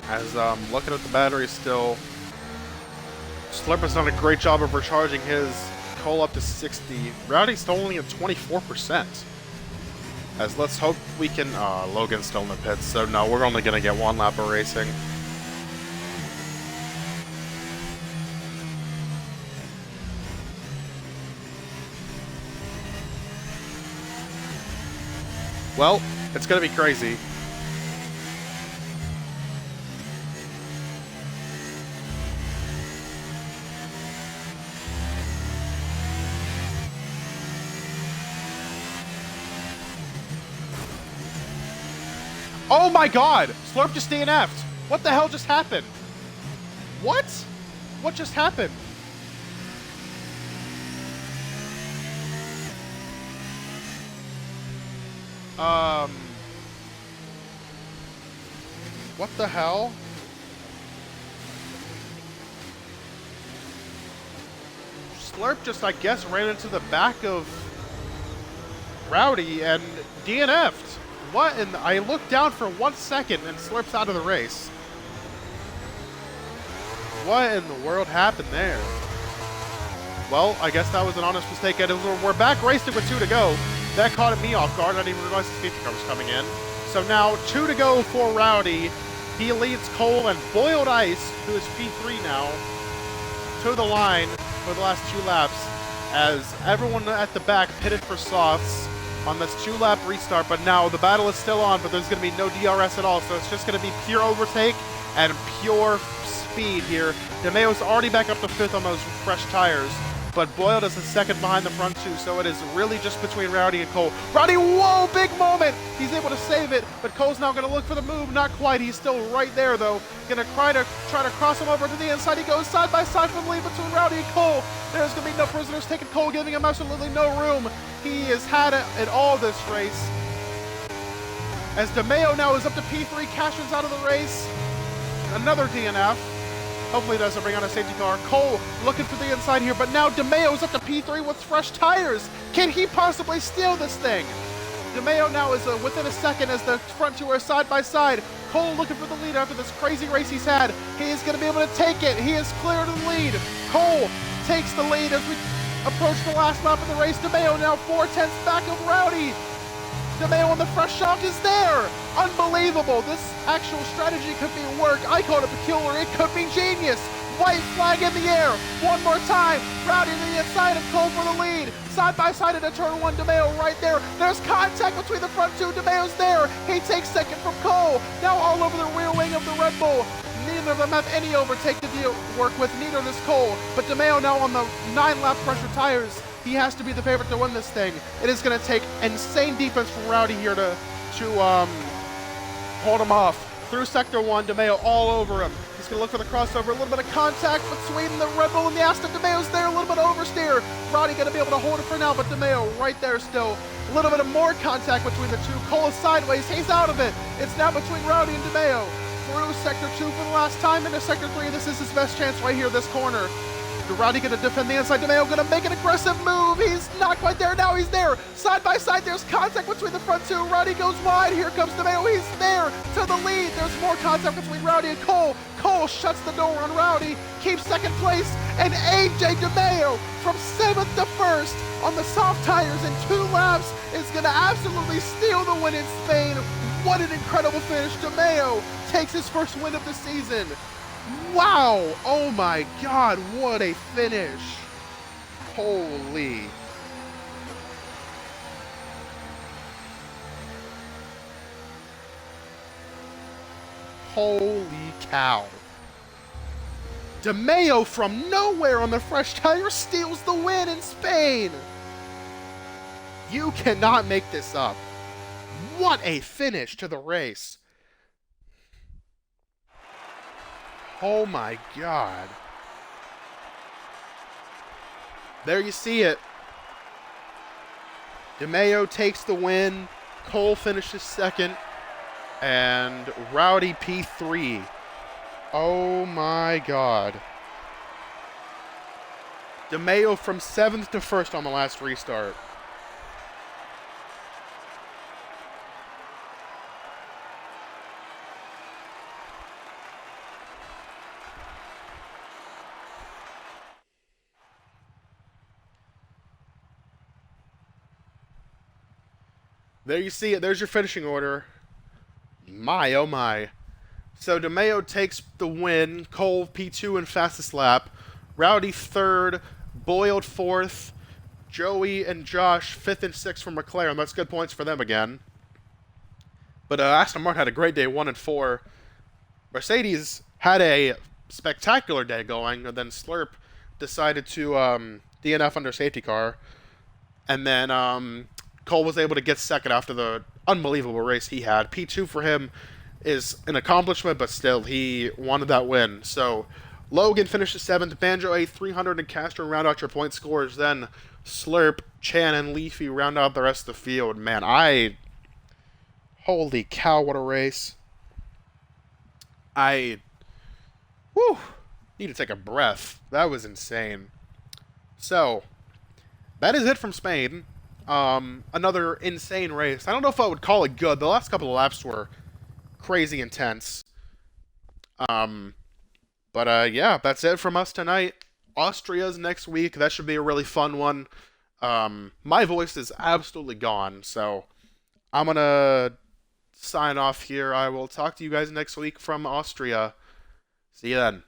As looking at the battery still, Slurp has done a great job of recharging his. Cole up to 60. Rowdy's still only at 24%. As let's hope we can. Logan's still in the pits, so no, we're only gonna get 1 lap of racing. Well, it's gonna be crazy. Oh my god! Slurp just DNF'd! What the hell just happened? What? What just happened? What the hell? Slurp just, I guess, ran into the back of Rowdy and DNF'd. What in the, I looked down for 1 second and Slurp's out of the race. What in the world happened there? Well, I guess that was an honest mistake. We're back racing with 2 to go. That caught me off guard. I didn't even realize the safety car was coming in. So now 2 to go for Rowdy. He leads Cole and Boiled Ice, who is P3 now, to the line for the last 2 laps. As everyone at the back pitted for softs on this 2-lap restart, but now the battle is still on, but there's going to be no DRS at all, so it's just going to be pure overtake and pure speed here. DeMeo's already back up to 5th on those fresh tires, but Boiled is a 2nd behind the front 2, so it is really just between Rowdy and Cole. Rowdy, whoa, big moment! He's able to save it, but Cole's now going to look for the move. Not quite, he's still right there, though. Going to try to cross him over to the inside. He goes side by side from the lead between Rowdy and Cole. There's going to be no prisoners taking Cole, giving him absolutely no room. He has had it in all this race. As DeMeo now is up to P3, Castron's out of the race. Another DNF. Hopefully it doesn't bring on a safety car. Cole looking for the inside here, but now DeMeo's up to P3 with fresh tires. Can he possibly steal this thing? DeMeo now is within a second as the front 2 are side by side. Cole looking for the lead after this crazy race he's had. He is going to be able to take it. He is clear to the lead. Cole takes the lead as we approach the last lap of the race. DeMeo now 4/10 back of Rowdy. DeMeo on the fresh shot is there. Unbelievable. This actual strategy could be work. I call it peculiar. It could be genius. White flag in the air. One more time. Rowdy to the inside of Cole for the lead. Side by side into turn 1. DeMeo right there. There's contact between the front 2. DeMeo's there. He takes 2nd from Cole. Now all over the rear wing of the Red Bull. neither of them have any overtake to work with, neither does Cole. But DeMeo now on the 9-lap pressure tires. He has to be the favorite to win this thing. It is going to take insane defense from Rowdy here to hold him off. Through Sector 1, DeMeo all over him. He's going to look for the crossover, a little bit of contact between the Red Bull and the Aston. DeMeo's there, a little bit of oversteer. Rowdy going to be able to hold it for now, but DeMeo right there still. A little bit of more contact between the two. Cole is sideways, he's out of it. It's now between Rowdy and DeMeo. Through Sector 2 for the last time, into Sector 3. This is his best chance right here, this corner. Rowdy going to defend the inside. DeMeo going to make an aggressive move. He's not quite there. Now he's there. Side by side, there's contact between the front two. Rowdy goes wide. Here comes DeMeo. He's there to the lead. There's more contact between Rowdy and Cole. Cole shuts the door on Rowdy, keeps second place, and AJ DeMeo from 7th to 1st on the soft tires in 2 laps is going to absolutely steal the win in Spain. What an incredible finish. DeMeo takes his first win of the season. Wow! Oh my God, what a finish! Holy. Holy cow. DeMeo from nowhere on the fresh tire steals the win in Spain. You cannot make this up. What a finish to the race. Oh my God. There you see it. DeMeo takes the win. Cole finishes second. And Rowdy P3. Oh my God. DeMeo from 7th to 1st on the last restart. There you see it. There's your finishing order. My, oh my. So DeMeo takes the win. Cole P2 in fastest lap. Rowdy 3rd. Boyle 4th. Joey and Josh 5th and 6th from McLaren. That's good points for them again. But Aston Martin had a great day, 1 and 4. Mercedes had a spectacular day going, and then Slurp decided to DNF under safety car. And then Cole was able to get second after the unbelievable race he had. P2 for him is an accomplishment, but still, he wanted that win. So, Logan finishes 7th, Banjo 8th, 300 and Castro round out your point scores. Then Slurp, Chan, and Leafy round out the rest of the field. Man, holy cow, what a race. Need to take a breath. That was insane. So, that is it from Spain. Another insane race. I don't know if I would call it good. The last couple of laps were crazy intense. Yeah, that's it from us tonight. Austria's next week. That should be a really fun one. My voice is absolutely gone, so I'm gonna sign off here. I will talk to you guys next week from Austria. See you then.